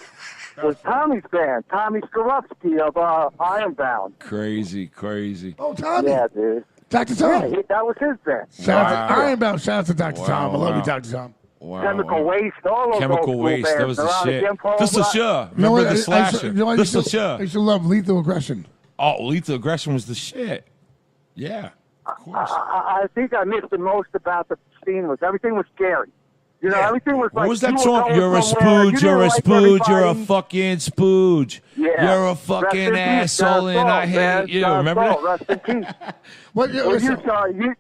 was Tommy's band, Tommy Skarupski of Ironbound. Crazy. Oh, Tommy. Yeah, dude. Dr. Yeah, Tom. that was his band. Shout out to Wow. Ironbound. Shout out to Dr. Tom. I love wow. you, Dr. Tom. Wow, Chemical wow. Waste, all those Chemical old school Waste. bands. That was the Around shit. Gimpo, This is sure. You know Remember what? the I used slasher? to- This is I sure. used to love Lethal Aggression. Oh, Lethal Aggression was the shit. Yeah, of course. I think I missed the most about the scene was everything was scary. You know, Yeah. everything was like What was that you were song? going You're a somewhere, you spooge, didn't you're a like spooge, you're a everybody. fucking spooge. Yeah. You're a Rest fucking in peace, asshole John and Salt, I man. hate you. John Remember Salt, that? rest in peace. What? Well, Listen,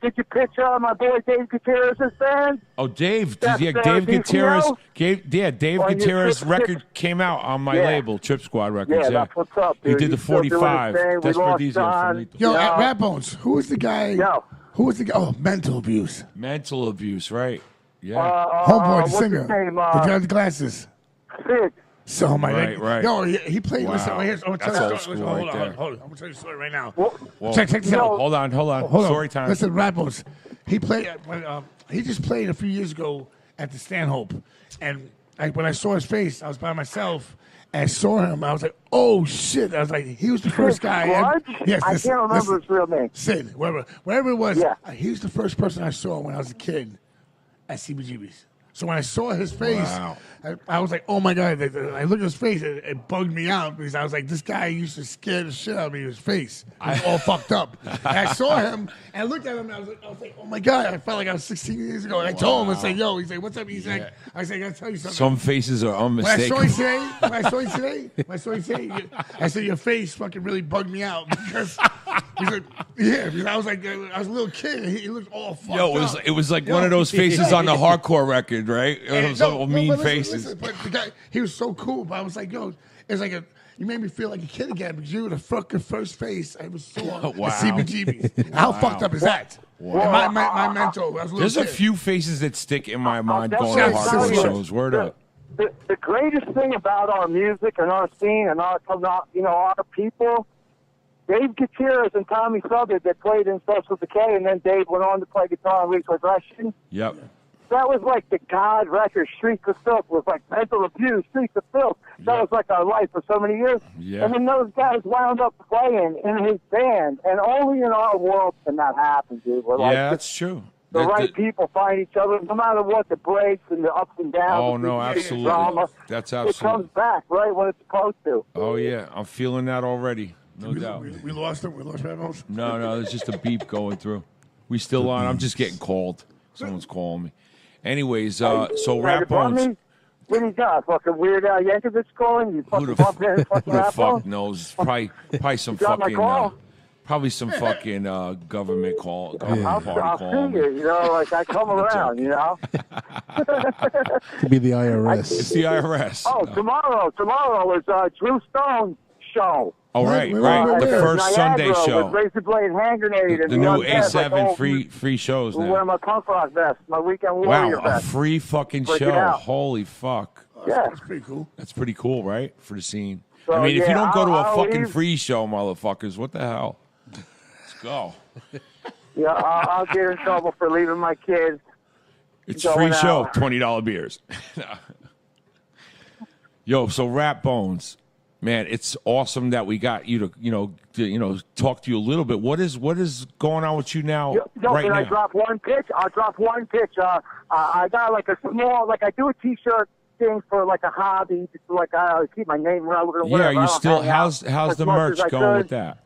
did you pitch my boy Dave Gutierrez's band? Oh, Dave. That's Yeah, Sarah Dave Gutierrez. DCO? Dave On your Gutierrez Trip- record came out on my Yeah. label, Trip Squad Records. Yeah, that's what's up, dude. He did the He's still doing his 45. thing. We That's lost Prodizio John. from Lethal. yo, Yeah. at Ratbones, who was the guy? Yo. Who was the guy? Oh, mental abuse. Mental abuse, right? Yeah. Homeboy, the what's singer. his name? The guy with the glasses. Sid. So my Right, right. Yo, he played. Wow. Listen, here's, I'm gonna tell That's you a old story. school Hold right on, there. hold on. I'm gonna tell you a story right now. Whoa. Check this out. Hold on. Hold on. Story time. Listen, Ratbones. He played. He just played a few years ago at the Stanhope, and when I saw his face, I was by myself. And I saw him. I was like, "Oh shit!" I was like, "He was the first guy." Grudge? Yes, I listen, can't remember listen. his real name. Sid, wherever it was. Yeah. He was the first person I saw when I was a kid at CBGB's. So when I saw his face, Wow. I was like, "Oh my god!" I looked at his face, it bugged me out because I was like, "This guy used to scare the shit out of me." His face, he was all fucked up. And I saw him, and I looked at him, and I was like, "Oh my god!" I felt like I was 16 years ago. And I told him, I said, "Yo," he's like, "What's up?" He's like, "I said, I gotta tell you something." Some faces are When I saw unmistakable. you today, I said your face fucking really bugged me out because he's like, yeah, because I was like, I was a little kid. And he looked all fucked Yo, up. it was like one of those faces on the hardcore record, right? And Those little mean but listen, faces. listen, but the guy, he was so cool. But I was like, yo, it's like you made me feel like a kid again because you were the fucking first face I was saw Wow. at CBGB's. How fucked up is that? Wow. And my mentor, I was a little There's a kid. few faces that stick in my mind I'll going to definitely hardcore tell you, shows. Word up. The greatest thing about our music and our scene and our people, Dave Gutierrez and Tommy Southern that played in Social Decay, and then Dave went on to play guitar in Lethal Aggression. Yep. That was like the God record. Streets of Filth was like mental abuse. Streets of Filth. That was like our life for so many years. Yeah. And then those guys wound up playing in his band, and only in our world can that happen, dude. We're like, Yeah, that's true. the That- right that- people find each other, no matter what the breaks and the ups and downs. Oh, and no, the absolutely. drama. That's It absolutely. comes back right when it's supposed to. Oh, yeah. I'm feeling that already. No doubt. We lost him. We lost Ratbones. No, there's just a beep going through. We still on. I'm just getting called. Someone's calling me. Anyways, so Right above Ratbones. me? What do you got? Fucking Weird Al Yankovic calling? You fucking bump in fucking Who the Ratbones? fuck knows? Probably some got my fucking. call? Probably some fucking government call. I'll Government call. see you know, like I come around, you know. Could be the IRS. It's the IRS. Oh, tomorrow is Drew Stone's show. Oh, right. right The there. first Sunday Niagara show. With Razor Blade hand grenade and The new Undead, A7 like, free shows wear now. my punk rock vest, my weekend warrior Wow, a vest. free fucking Break it show. out. Holy fuck. Yeah. That's pretty cool. That's pretty cool, right? For the scene. So, I mean, if you yeah, don't go to a I'll fucking leave. free show, motherfuckers, what the hell? Let's go. Yeah, I'll get in trouble for leaving my kids. It's Going free show, out. $20 beers. Yo, so Ratbones, man, it's awesome that we got you to talk to you a little bit. What is going on with you now? Right can now? I drop one pitch? I'll drop one pitch. I got like a small, like I do a T-shirt thing for like a hobby, just like I keep my name relevant. Or Yeah, whatever. are you I don't still? hang out How's as the much merch as I going could. with that?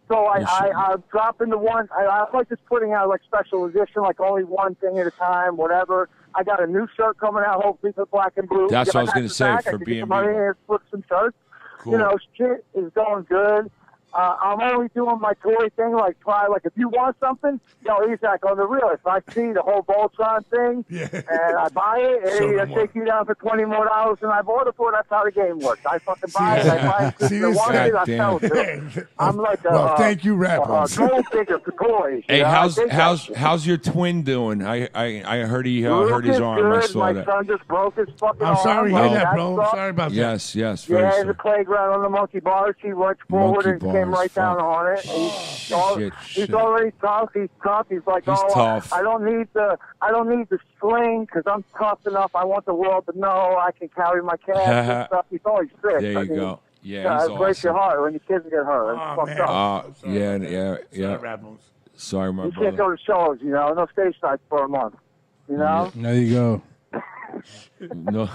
So Your shit. I'm dropping the one. I like just putting out like special edition, like only one thing at a time, whatever. I got a new shirt coming out, hopefully for Black and Blue. That's If what I was got gonna the say, bag, for I can get B&B. some money and flip some shirts. Cool. You know, shit is going good. I'm only doing my toy thing, like try, like if you want something, Isaac, on the real, if I see the whole Voltron thing and I buy it, and So I take you down for $20 more than I bought it for, that's how the game works. I fucking buy it, I buy it because See, I want it, I God sell it to them. I'm like Well, thank you, Ratbones. gold digger for toys. Hey, you know? I dig that shit. how's your twin doing? I heard he hurt his Luke is arm. I good. saw My that. son just broke his fucking I'm arm. sorry to Like, hear that, that bro. sucks. Oh, Sorry about that. Yes, very Yeah, in the sorry. playground on the monkey bars, he went forward Monkey and came bars, right down fuck. on it. He's Shit. already tough. He's tough. He's like, He's tough. I don't need the sling because I'm tough enough. I want the world to know I can carry my cash and stuff. He's always sick. There I you mean, go. Yeah, it breaks your heart when your kids get hurt. It's Oh, fucked man. up. Yeah. Sorry, Ratbones. Sorry, my You can't brother. go to shows, no stage nights for a month. You know? There you go. No.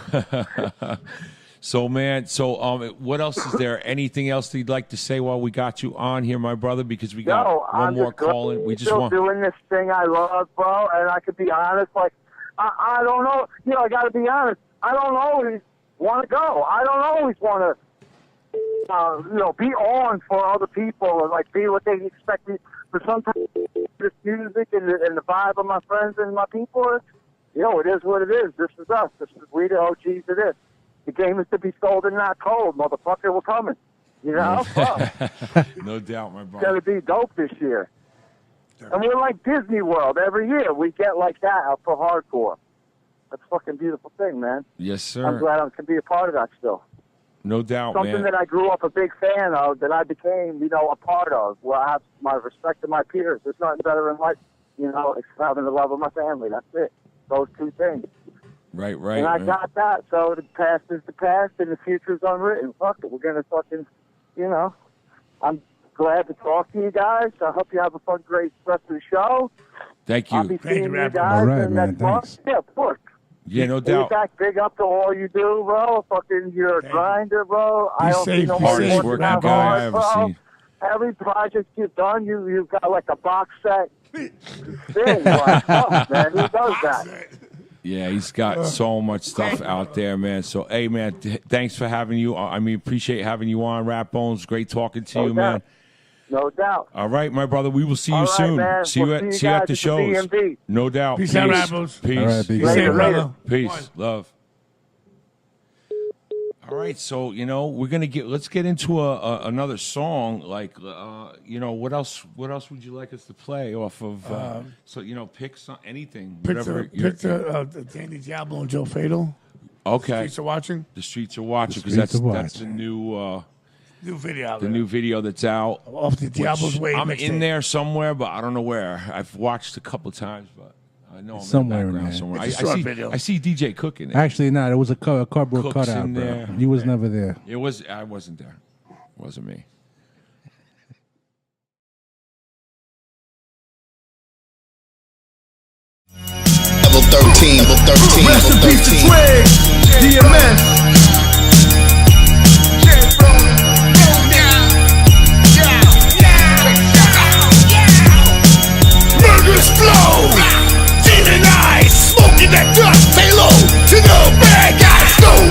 So, man, what else is there? Anything else that you'd like to say while we got you on here, my brother? Because we got one I'm more just glad call in. We you're just still want. doing this thing I love, bro. And I could be honest, like I don't know. I got to be honest. I don't always want to go. I don't always want to, be on for other people or like be what they expect me. But sometimes this music and the vibe of my friends and my people, it is what it is. This is us. This is we the OGs of this. The game is to be sold and not told, motherfucker. We're coming. Fuck. No doubt, my It's brother. going to be dope this year. And we're like Disney World. Every year we get like that out for hardcore. That's a fucking beautiful thing, man. Yes, I'm sir. glad I can be a part of that still. No doubt, Something man. that I grew up a big fan of, that I became, a part of, where I have my respect to my peers. There's nothing better in life, it's having the love of my family. That's it. Those two things. Right. And I got that, so the past is the past and the future's unwritten. Fuck it, we're going to fucking, I'm glad to talk to you guys. I hope you have a fun, great rest of the show. Thank I'll be you. seeing you Ratbones. guys All right, in man, next month. thanks. Yeah, of course. Yeah, no Hey, doubt. Zach, big up to all you do, bro. Fucking, you're a grinder, bro. I don't safe, see no be more safe, Hardest sports working that guy I hard, ever bro. seen. Every project you've done, you've got like a box set thing. Like, fuck, man, who does that? Yeah, he's got so much stuff out there, man. So, hey, man, thanks for having you. Appreciate having you on, Ratbones. Great talking to you, man. No doubt. All right, my brother. We will see you All right, soon. man. See you We'll at see you see you at guys the at the shows. DMV. No doubt. Peace out, Ratbones. Peace. All right, big Be guy. safe, Later, brother. Peace. Love. All right, so we're gonna let's get into another song. Like, what else? What else would you like us to play off of? Pick anything, whatever. Pick the Danny Diablo and Joe Fatal. Okay, Streets are watching. the streets are watching because Streets that's are that's the watching. New video out the there. new video that's out. Off the Diablo's which Way. I'm mixtape. in there somewhere, but I don't know where. I've watched a couple times, but I know I'm Somewhere in in the background there. somewhere. It's a short video. I see DJ cooking. Actually, not. It was a cardboard Cooks cutout, in bro. there. He was never there. I wasn't there. It wasn't me. Level 13, level 13, Rest in level peace to 13. Twig, DMS. Murderous flow, demon eyes, smoking that dust, halo to the bad guys. Stone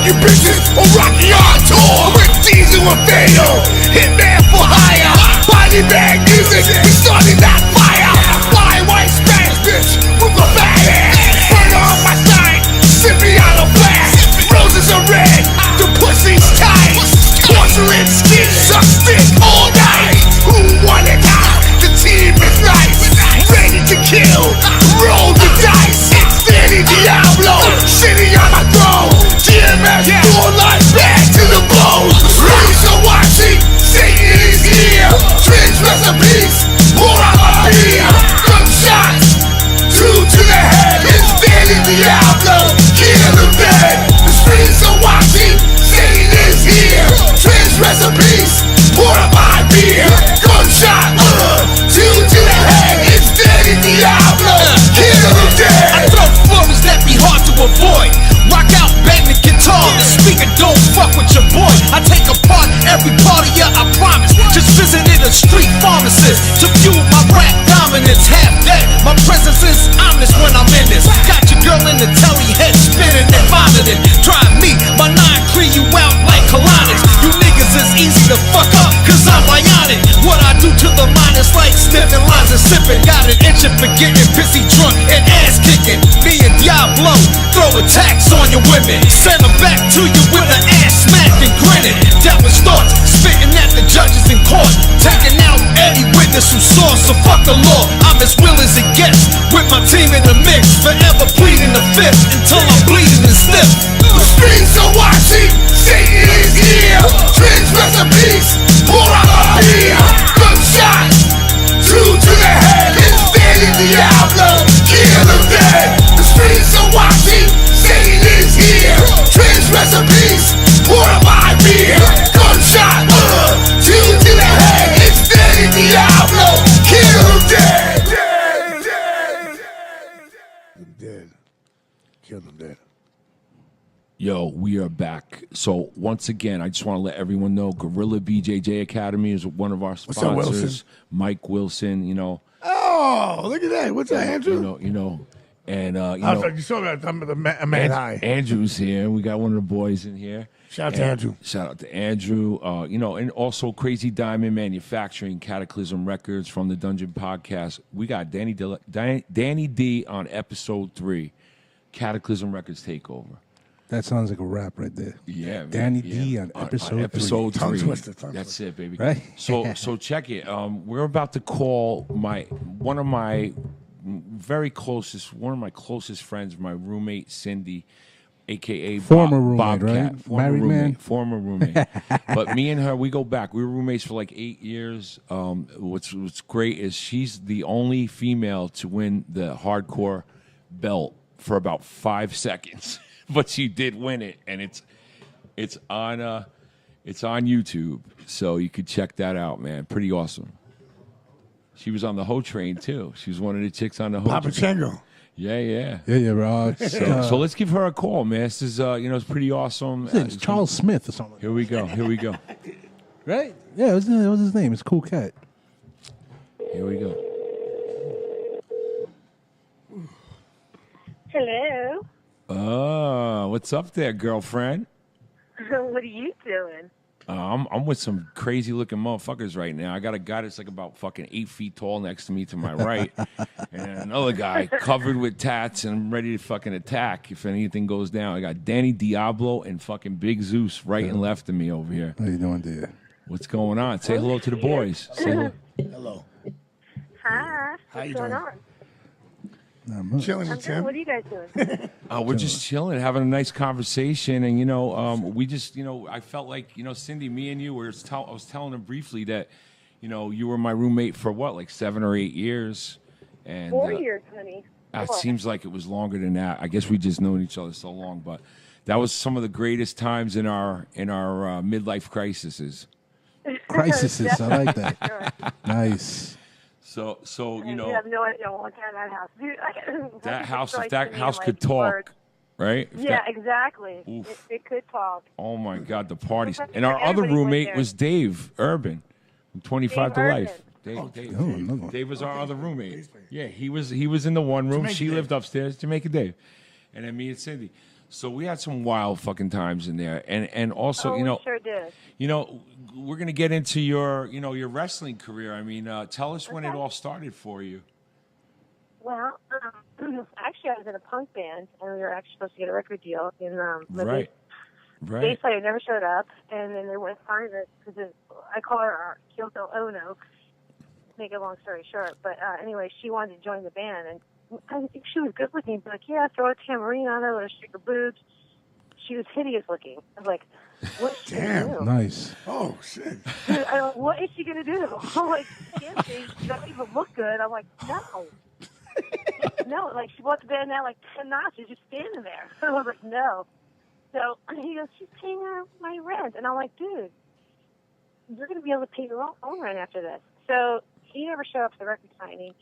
you bitches on Rocky on tour. With Diesel and Fatal, Hitman for hire. Body bag music, we started that fire. Fly white Spanish bitch with a fat ass. Burn on my side, sippy on a blast. Roses are red, the pussy's tight. Porcelain skin, suck stick all night. Who won it out? The team is nice. Ready to kill, roll the dice. It's Danny Diablo, sitting on my throne. GMS, full life back to the bone. Raise the watching, Satan is here. Twins recipes, pour out my beer. Gunshots, 2 to the head. It's Danny Diablo, kill the bed. The streets are watching, Satan is here. Twins recipes, pour out my beer. Gunshot, 2 to the head. It's Danny Diablo, kill the dead. I throw flows that be hard to avoid. Rock out, bang the guitar, the speaker don't fuck with your boy. I take apart every part of ya, I promise. Just visited a street pharmacist to view my rap dominance. Half dead, my presence is ominous when I'm in this. Got your girl in the telly, head spinning and vomiting. Try me, my 9 clear you out like colonics. You niggas is easy to fuck up, cause I'm bionic. What I do to the mind is like sniffing lines and sipping. Got an itching for getting pissy drunk and ass kicking. Me and Diablo throw attacks on your women. Send them back to you with an ass smack and grinning. Devilish thoughts, spitting at the judges in court. Taking out any witness who saw, so fuck the law. I'm as real as it gets, with my team in the mix. Forever pleading the fifth, until I'm bleeding and stiff. The streets are watching, Satan is here. Twins recipes, pour out my beer. Gunshots, 2 to the head. It's Danny Diablo, kill the dead. The streets are watching, Satan is here. Twins recipes, pour out my beer. Gunshot, 2 to the head. It's Danny Diablo, kill the dead. Dead. Kill them dead. Yo, we are back. So once again, I just want to let everyone know Gorilla BJJ Academy is one of our sponsors. up, Wilson? Mike Wilson, you know. Oh, look at that. What's that, Andrew? You know, and you I know, thought you saw that. I'm the man high. Andrew's here. We got one of the boys in here. Shout out to Andrew. Shout out to Andrew. You know, and also Crazy Diamond Manufacturing, Cataclysm Records from the Dungeon Podcast. We got Danny D on episode 3, Cataclysm Records Takeover. That sounds like a rap right there. Yeah, man. Danny D on episode 3. Tongue 3. twister. That's it, baby. Right? So check it. We're about to call one of my closest friends, my roommate Cyndi, aka Former roommate, Bobcat, right? Married man? Former roommate. But me and her, we go back. We were roommates for like 8 years. What's great is she's the only female to win the hardcore belt for about 5 seconds. But she did win it, and it's on YouTube, so you could check that out, man. Pretty awesome. She was on the Ho Train too. She was one of the chicks on the Ho Papa Train. Chango. Yeah, bro. So let's give her a call, man. This is it's pretty awesome. It's Charles Smith or something. Here we go. Right? Yeah, what's his name? It's a cool cat. Here we go. Hello. Oh, what's up there, girlfriend? What are you doing? I'm with some crazy looking motherfuckers right now. I got a guy that's like about fucking 8 feet tall next to me to my right, and another guy covered with tats and ready to fucking attack if anything goes down. I got Danny Diablo and fucking Big Zeus right and left of me over here. How you doing, dear? What's going on? Say hello to the boys. Say hello. Hello. Hi. How you What's going doing? on? Chilling I'm with good. Tim. What are you guys doing? We're just chilling, having a nice conversation, and we just, I felt like, Cyndi, me and you I was telling him briefly that, you were my roommate for what, like 7 or 8 years, and 4 years, honey. it 4. seems like it was longer than that. I guess we just known each other so long, but that was some of the greatest times in our midlife crises. Crises, I like that. Nice. So You have no idea what kind of that house. Dude, that house, like if that to me, house like, could talk, birds. right? If Yeah, that- exactly. Oof. It could talk. Oh my God, the parties! And our other Everybody went roommate there. was Dave Urban, from 25 Dave to Urban. Life. Dave, another one. Dave was our other roommate. Yeah, he was in the one room. Jamaica She Dave. lived upstairs. Jamaica Dave, and then me and Cyndi. So we had some wild fucking times in there, and also, we sure did. We're gonna get into your, your wrestling career. I mean, tell us when it all started for you. Well, actually, I was in a punk band, and we were actually supposed to get a record deal in Right. Bass player never showed up, and then they went find it because I call her our Kyoto Ono. Make a long story short, but anyway, she wanted to join the band, and I think she was good looking. But like, yeah, throw a tamarine on her, let her shake her boobs. She was hideous looking. I was like, what's she gonna do? Nice. Oh shit! Dude, I'm like, what is she gonna do? I'm like, can't she? She doesn't even look good. I'm like, no. No, like she bought the band now like 10 notches, just standing there. I was like, no. So he goes, she's paying her my rent, and I'm like, dude, you're gonna be able to pay your own rent after this. So he never showed up to the record signing,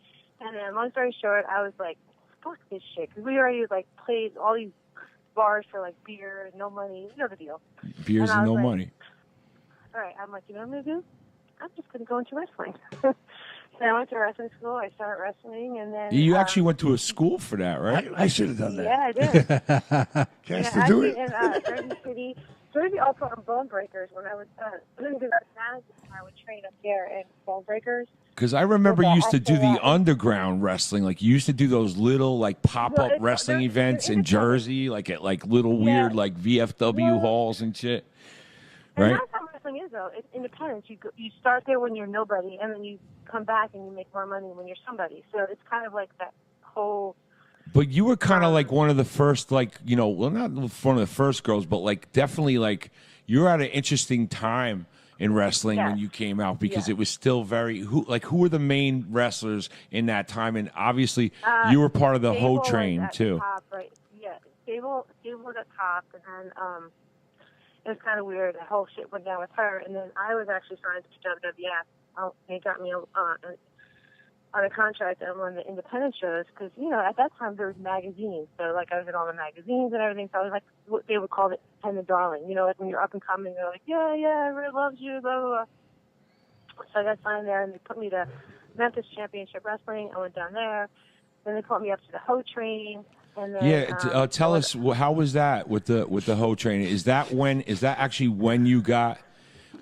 and then long story short, I was like, fuck this shit, because we already like played all these bars for like beer, no money, you know the deal. Beers and no money. All right, I'm like, you know what I'm gonna do? I'm just gonna go into wrestling. So I went to wrestling school. I started wrestling, and then You actually went to a school for that, right? I should have done that. Yeah, I did. Cast yeah, to do it. in Jersey City. Jersey also on Bone Breakers. When I was doing the manager, I would train up there in Bone Breakers. Because I remember you used to do the Yeah. underground wrestling. Like you used to do those little like pop-up wrestling events in Jersey, like at like little weird like VFW halls and shit. And Right? that's how wrestling is, though. It's independence. You start there when you're nobody, and then you come back and you make more money when you're somebody. So it's kind of like that whole. But you were kind of like one of the first, like, well, not one of the first girls, but like definitely like you were at an interesting time in wrestling when you came out because it was still very, who were the main wrestlers in that time? And obviously you were part of the Sable Ho Train was at too. the top, right? Yeah, Sable was at top, and then it was kind of weird. The whole shit went down with her, and then I was actually signed to WWF. They got me on a contract on one of the independent shows because, at that time there was magazines. So, like, I was in all the magazines and everything. So I was like, what they would call it, independent darling. Like when you're up and coming, they're like, yeah, everybody loves you, blah, blah, blah. So I got signed there, and they put me to Memphis Championship Wrestling. I went down there. Then they put me up to the Ho Train. And then, tell us, how was that with the Ho Train? Is that actually when you got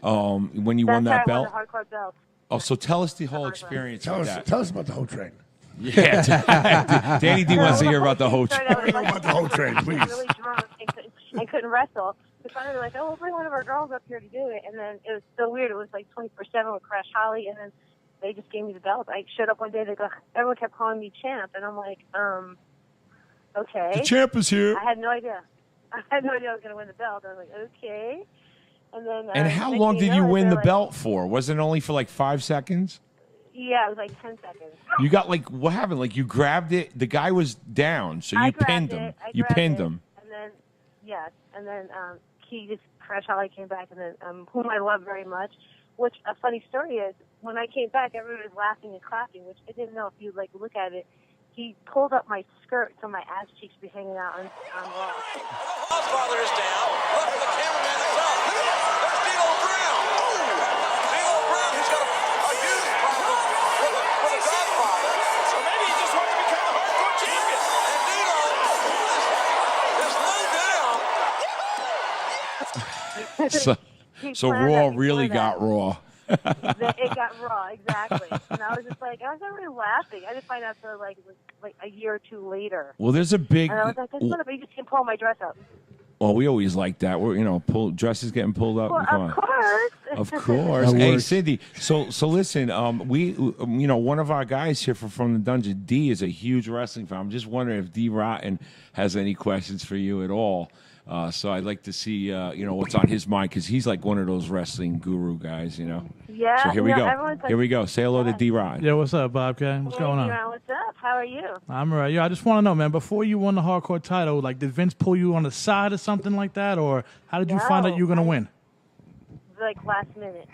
when you won that belt? Won the hardcore belt. Oh, so tell us the whole experience with that. Tell us about the whole train. Yeah, Danny D wants to hear about the Ho Train. About the whole train, please. I was really drunk and couldn't wrestle. So finally, they're like, oh, we'll bring one of our girls up here to do it. And then it was so weird. It was like 24/7 with Crash Holly, and then they just gave me the belt. I showed up one day. Everyone kept calling me champ, and I'm like, okay. The champ is here. I had no idea. I was going to win the belt. I was like, okay. And then. And how long did you win the belt for? Was it only for like 5 seconds? Yeah, it was like 10 seconds. You got like, what happened? Like you grabbed it. The guy was down, so you pinned him. You pinned him. And then, yes, and then Crash Holly came back, and then whom I love very much. Which a funny story is, when I came back, everybody was laughing and clapping, which I didn't know if you like look at it. He pulled up my skirt so my ass cheeks be hanging out on Raw. Godfather is down. Look for the cameraman is up. There's D'Lo Brown. D'Lo Brown, who's got a huge problem with a Godfather. So maybe he just wants to become the hardcore champion. And D'Lo is low down. So Raw really got Raw. It got Raw, exactly. And I was just like, I was not really laughing. I didn't find out until like a year or two later. Well, there's a big. And I was like, that's what, you just can pull my dress up. Well, we always like that. We're dresses getting pulled up. Well, Come of course. Of course. Hey, Cyndi. So listen. We one of our guys here from the Dungeon, D, is a huge wrestling fan. I'm just wondering if D Rotten has any questions for you at all. So I'd like to see what's on his mind because he's like one of those wrestling guru guys. Yeah. So here we go. Here we go. Say hello to D Rotten. Yeah. What's up, Bobcat? What's going on? What's up? How are you? I'm all right. I just want to know, man. Before you won the hardcore title, like, did Vince pull you on the side or something like that, or how did you find out you were gonna win? Like last minute.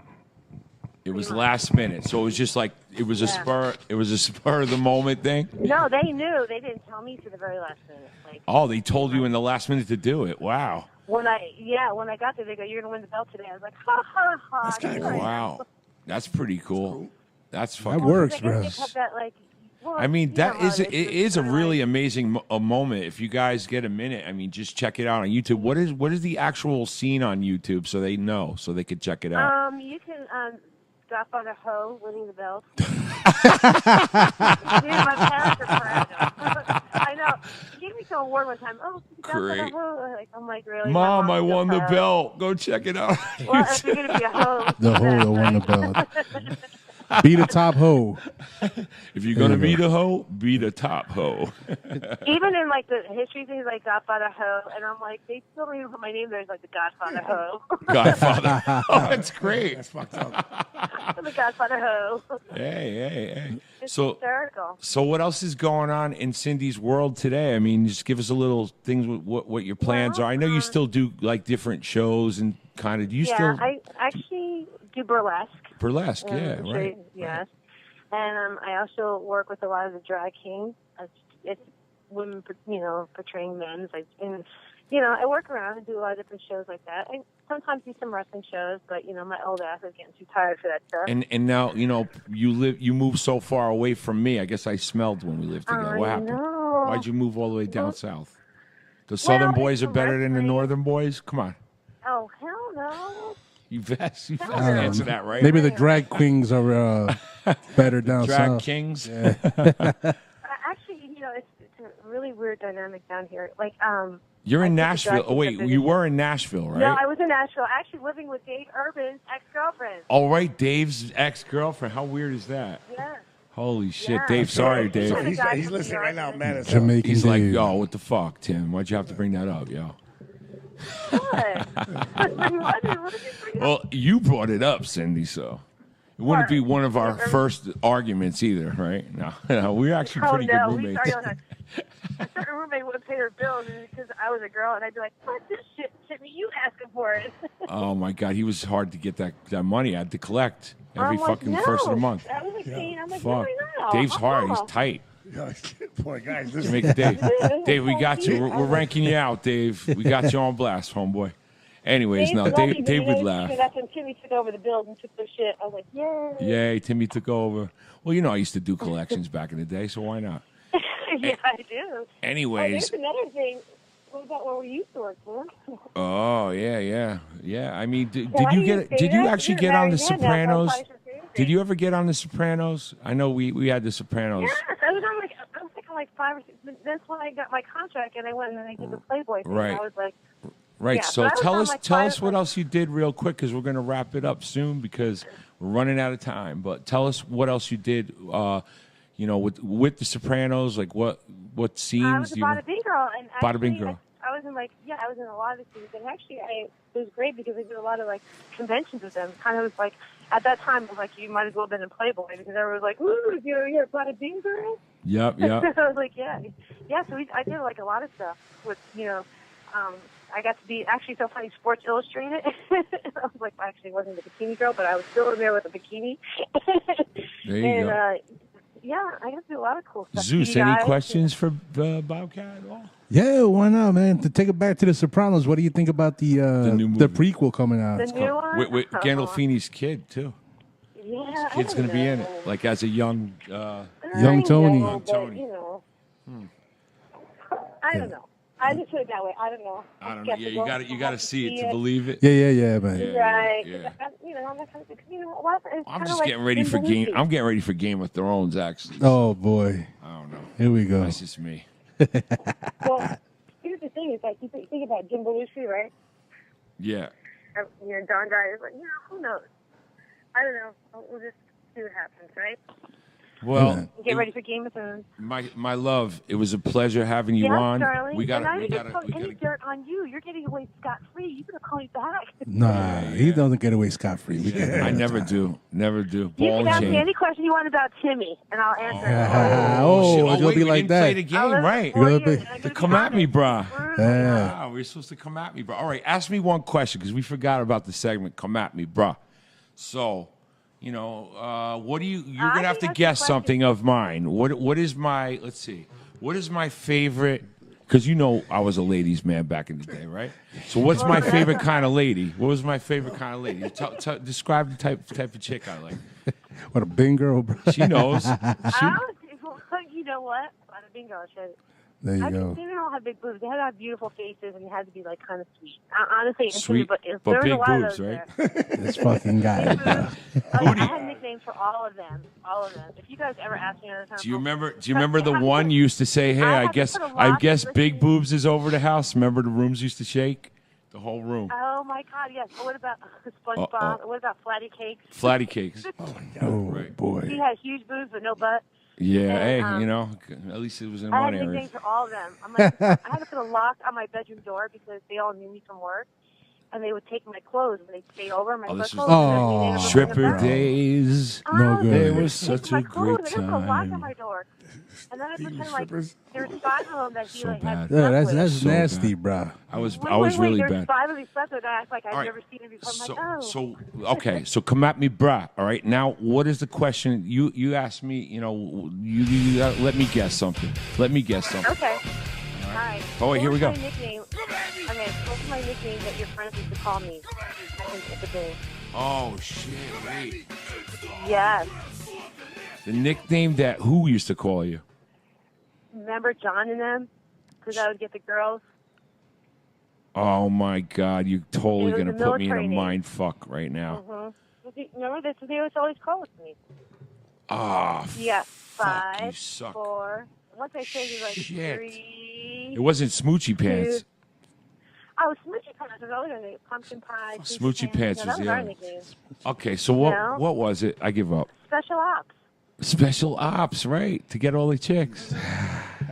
It was last minute, so it was just like it was a spur. It was a spur of the moment thing. No, they knew. They didn't tell me to the very last minute. Oh, they told you in the last minute to do it. Wow. When I got there, they go, "You're gonna win the belt today." I was like, "Ha ha ha!" That's kind of cool. Wow, that's pretty cool. That's fucking. That works, bro. bro. They kept that Well, I mean, yeah, that is it's it is a really amazing a moment. If you guys get a minute, I mean, just check it out on YouTube. What is the actual scene on YouTube so they know, so they could check it out? You can Godfather Ho winning the belt. Dude, my parents are proud. I know. He gave me some award one time. Oh, Godfather Great. Ho. Like, I'm like, really? Mom, My I mom's so won the proud. belt. Go check it out. Well, if you're gonna be a hoe, The hoe that won the belt. Be the top hoe. If you're gonna There you be the hoe, be the top hoe. even in like the history things, like Godfather Ho, and I'm like, they still don't even put my name there as like the Godfather Ho. Godfather. Oh, that's great. That's fucked up. The Godfather Ho. Hey. It's So, hysterical. so what else is going on in Cindy's world today? I mean, just give us a little things with what your plans are. I know you still do like different shows and kind of. Do you still I actually do burlesque. burlesque? Yeah, Sure, right. Yes. And I also work with a lot of the drag kings. It's women, portraying men. And I work around and do a lot of different shows like that. I sometimes do some wrestling shows, but my old ass is getting too tired for that stuff. And now you moved so far away from me. I guess I smelled when we lived together. What happened? know. Why'd you move all the way down south? The southern boys are better than the northern boys. Come on, Oh, hell no. you best I don't know. answer that right. Maybe the drag queens are better down Drag south. kings. Actually, it's a really weird dynamic down here. Like, You're in I took a Nashville. drag Oh, wait, trip you in- were in Nashville, right? No, I was in Nashville, actually living with Dave Urban's ex-girlfriend. All right, Dave's ex-girlfriend. How weird is that? Yeah. Holy shit, Yeah. Dave. Sorry, Dave. He's listening right now, man. It's Jamaican He's like, Dave. yo, what the fuck, Tim? Why'd you have to bring that up, yo? What? What did you bring up? Well, you brought it up, Cindy, so it wouldn't be one of our first arguments either, right? No, we're actually pretty good We roommates. started on a certain roommate wouldn't pay her bills because I was a girl, and I'd be like, "Fuck this shit, Timmy, you asking for it." Oh my God, he was hard to get that money. I had to collect every I'm like, fucking no. first of the month. I was like, I'm like, Fuck. no. Dave's hard. He's tight. Poor guys. Jamaican Dave. Dave, we got you. We're ranking you out, Dave. We got you on blast, homeboy. Anyways, no, Dave would laugh. That's when Timmy took over the bills and took their shit. I was like, yay. Yay, Timmy took over. Well, I used to do collections back in the day, so why not? Yeah, I do. Anyways. There's another thing. What about where we used to work, man? Oh, yeah. I mean, did Why you do get? say Did you that? actually You're get on married The man now, Sopranos? so it's crazy. Did you ever get on The Sopranos? I know we had The Sopranos. Yes, I was thinking like 5 or 6. But that's when I got my contract, and I went and I did the Playboy thing. Right. And I was like, Right. Yeah, So but I was tell on, us like, tell 5 us what else you did real quick because we're going to wrap it up soon because we're running out of time. But tell us what else you did. With The Sopranos, like what scenes? I was a do you Bada Bing girl, and Bada Bing actually, girl. I was in I was in a lot of scenes, and actually, it was great because I did a lot of conventions with them. Kind of was like at that time, it was like you might as well have been in Playboy because everyone was like, "Ooh, you're a Bada Bing girl." Yep. I was like, yeah. So I did a lot of stuff with I got to be actually so funny. Sports Illustrated. I was like, actually, I wasn't a bikini girl, but I was still in there with a bikini. There you go. Yeah, I got to do a lot of cool stuff. Zeus, any questions for Bobcat at all? Yeah, why not, man? To take it back to The Sopranos, what do you think about the new movie. the prequel coming out? The new one? With Gandolfini's kid too. Yeah, His kid's going to be in it, like as a young. Young Tony. Know, but, I don't know. I just put it that way. I don't know. I don't know. Yeah, you got to see it to believe it. Yeah, man. Right. Yeah. I'm not kind of, I'm just getting ready for Game. I'm getting ready for Game of Thrones, actually. Oh boy. I don't know. Here we go. That's just me. Well, here's the thing: is you think about Jim Belushi, right? Yeah. Don Dry is like, who knows? I don't know. We'll just see what happens, right? Well, Get ready for Game of Thrones. my love, it was a pleasure having you on. Darling. We got and I we didn't got put any dirt on you. You're getting away scot free. You better call me back. Nah, he doesn't get away scot free. I never do. You Ball can ask and me chain. any question you want about Timmy, and I'll answer it. Oh, shit. it's gonna Wait, be we like didn't play that. the game, right? You're gonna be- Come at me, brah. Yeah. Wow, we're supposed to come at me, bro. All right, ask me one question because we forgot about the segment. Come at me, bruh. So, what do you're gonna have to guess something of mine. What is my? Let's see. What is my favorite? Because I was a ladies' man back in the day, right? So what's my favorite kind of lady? What was my favorite kind of lady? Describe the type of chick I like. What a Bing girl, bro. She knows. know what? Bada bingo. There you They go. didn't all have big boobs. They had to have beautiful faces, and they had to be like kind of sweet. Honestly, Sweet, but but there was big a lot boobs, of those right? there. This fucking guy. Bro. I had nicknames for all of them. All of them. If you guys ever ask me another time, Do you remember the one you used to say, "Hey, I guess big boobs is over the house." Remember the rooms used to shake, the whole room. Oh my God, yes. What about SpongeBob? What about Flatty Cakes? Flatty Cakes. Oh boy. He had huge boobs but no butt. Yeah, And, hey, you know, at least it was in I one had area. nicknames for all of them. I'm like, I had to put a lock on my bedroom door because they all knew me from work, and they would take my clothes and they'd stay over my clothes. Stripper days. No good. It was such a great I put a lock on time. my door, and then I pretend like there's 5 of them that he like had. Yeah, that's So nasty, bad. bro. I was Wait, really there's bad. 5 of these slept with. I act like I've All right. never seen him before. I'm like, oh. Okay, so come at me, brah. All right, now what is the question? You asked me. You know, you let me guess something. Let me guess something. Okay. All right. Oh, wait, here we go. What's my nickname? Okay, what's my nickname that your friends used to call me? At the day. Oh shit! Wait. Yes. The nickname that who used to call you? Remember John and them? Because I would get the girls. Oh my God! You're totally It was gonna a put me in a military name. mind fuck right now. Remember this? They was always called me. Ah, Yeah. fuck, you 5, suck. 4. Once I say you like Shit. 3. It wasn't Smoochy Pants. Oh, Smoochy Pants was always a pumpkin pie. Smoochy Pants was that the our other. nickname. Okay, so what No. what was it? I give up. Special ops. Special ops, right? To get all the chicks.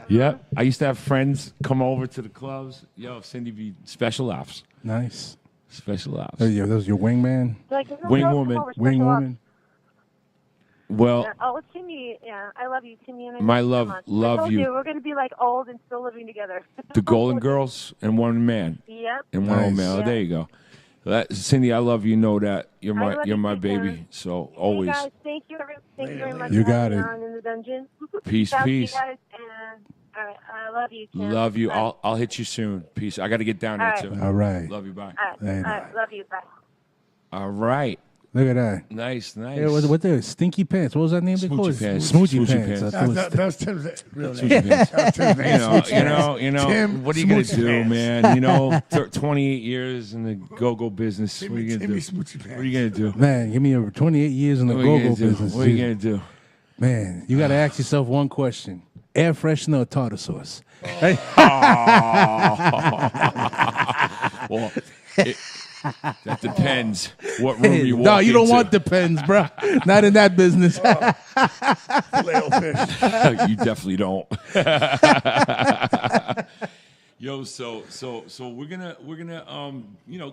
Yep. I used to have friends come over to the clubs. Yo, Cyndi be special ops. Nice. Special ops. That was your wingman? Like, no, Wing girls come woman. over, Wing special ops. woman? Well, Yeah. Oh, Timmy. Yeah, I love you, Timmy. And I My miss you love- so much. love I told you. We're going to be like old and still living together. the Golden Girls and one man. Yep. And one old Nice. man. Oh, Yeah. there you go. Cindy, I love you. Know that you're I love you're you my too, baby. Karen. So Hey always guys, thank you very much. You for got having me it. on in the dungeon. Peace, Shout out to you peace. guys, and all right, I love you. Tim. love you. All right. I'll hit you soon. Peace. I got to get down there All too. right. All right. Love you. Bye. All right. Later. All right. Love you. Bye. All right. Look at that. Nice, nice. Yeah, what they Stinky Pants. What was that name? They called it? Smoochy Pants. Smoochy Smoochy Pants. Pants. I thought it was- That was Tim's real name. Smoochy Pants. That was Tim's name. You know. Tim What are you gonna Smoochy do, Pants. man? You know, 28 years in the go-go business. What are you gonna Timmy do? Smoochy Pants. What are you gonna do? Man, give me over 28 years in the What are you go-go gonna do? business. What are you dude. gonna do? Man, you got to ask yourself one question. Air freshener or tartar sauce? Hey. Well, that depends. What room you walk No, you don't into. want Depends, bro. Not in that business. You definitely don't. Yo, so we're gonna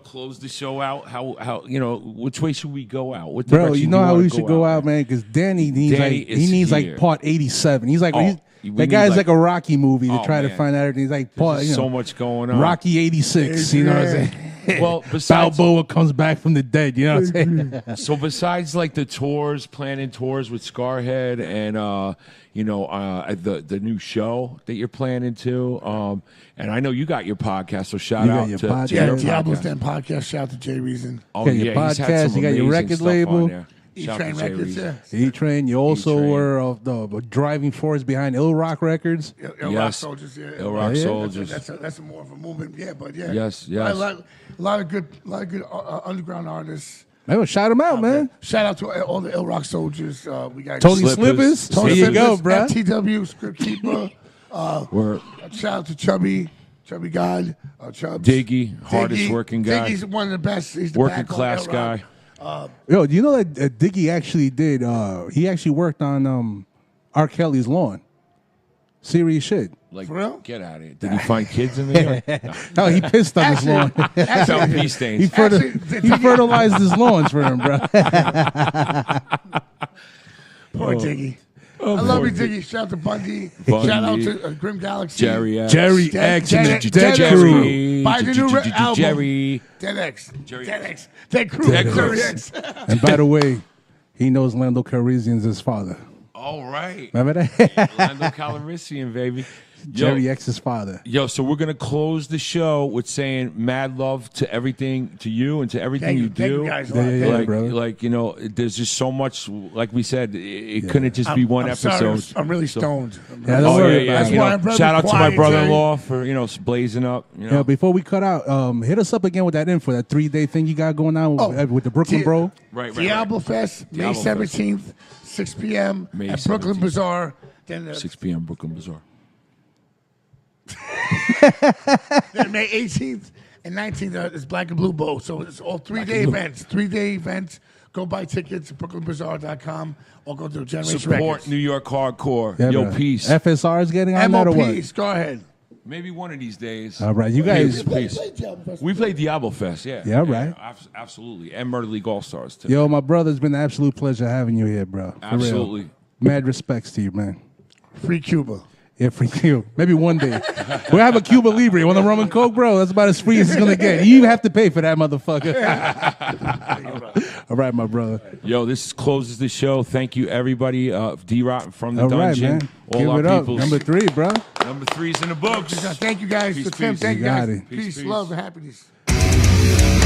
close the show out. How which way should we go out? What Bro, direction you do know how wanna we should go out, man? Because Danny needs Danny he is needs here. like part 87. He's like Oh, we that need, guy's like- like a Rocky movie to Oh, try to man. find out everything. He's like part, There's you know, so much going on. Rocky 86. You know what I'm saying? Well, besides Balboa comes back from the dead. You know what I'm saying? So besides like the tours, planning tours with Skarhead and the new show that you're planning to, and I know you got your podcast, so shout You got out your to podcast. Yeah, your Diablo's podcast. Den podcast. Shout out to Jay Reason. Oh You got your yeah, he's had podcast, some you got your amazing record stuff label. on there. Shout out E-Train to Jay Records, Reason. yeah. E-Train. You also E-Train. were of the driving force behind Ill Rock Records. Ill Rock Yes. Soldiers, yeah. Ill Rock yeah. Soldiers. That's more of a movement, yeah. But yeah, Yes. A lot of good underground artists. Man, shout him out, man. Shout out to all the Ill Rock Soldiers. We got Tony Slippers. Slippers. There you go, bro. FTW, Script Keeper. We're Shout out to Chubby God, Chubbs. Diggy, hardest Diggy. working guy, Diggy's one of the best. He's the working backbone class of Ill Rock. guy. Yo, do you know that Diggy actually did? He actually worked on R. Kelly's lawn. Serious shit. Like, For real? get out of here. Did he find kids in there? No. Oh, he pissed on his lawn. Found pee stains. He fertilized his lawns for him, bro. Poor Diggy. Oh, I love poor you, Diggy. Shout out to Bundy. Bundy. Shout out to Grim Galaxy. Jerry X. Jerry X and the Dead Crew. Buy the new album. Jerry. Dead X. Jerry Dead X. X. Dead Crew. Dead Jerry Crew. X. And by the way, he knows Lando Calrissian's his father. All right. Remember that? Orlando Calrissian, baby. Jerry X's father. Yo, so we're gonna close the show with saying mad love to everything, to you and to everything you do. Thank you guys a lot. Yeah, like, brother. like, you know, there's just so much. Like we said, it couldn't just be one I'm episode. Sorry, I'm really stoned. Yeah, don't worry about That's it. why I'm very Shout out to my quiet, brother-in-law for blazing up. You know, Yeah, before we cut out, hit us up again with that info, that 3-day thing you got going on with the Brooklyn Bro. right. Diablo Fest, May Diablo Fest. 17th, 6 p.m. May at Brooklyn 17th. Bazaar. Then 6 p.m. Brooklyn Bazaar. Then May 18th and 19th is Black and Blue Bowl. So it's all 3-day events. 3-day events. Go buy tickets at brooklynbazaar.com or go to Generation Support Records. New York hardcore. Yeah, Yo, bro. peace. FSR is getting on that or MOP, what? Skarhead. Maybe one of these days. All right, you guys. Peace. We played Diablo Fest, yeah. Yeah, right. Absolutely. And Murder League All-Stars, too. Yo, my brother, it's been an absolute pleasure having you here, bro. For real. Absolutely. Mad respects to you, man. Free Cuba. Yeah, free Cuba. Maybe one day. We'll have a Cuba Libre. You want a rum and coke, bro? That's about as free as it's going to get. You even have to pay for that, motherfucker. All right, my brother. Yo, this closes the show. Thank you, everybody. D-Rock from the All right, dungeon. man. All Give our it up. peoples. Number 3, bro. Number 3's in the books. Thank you guys. Peace, To Tim, peace. thank you You got guys. it. Peace, Peace. love, and happiness.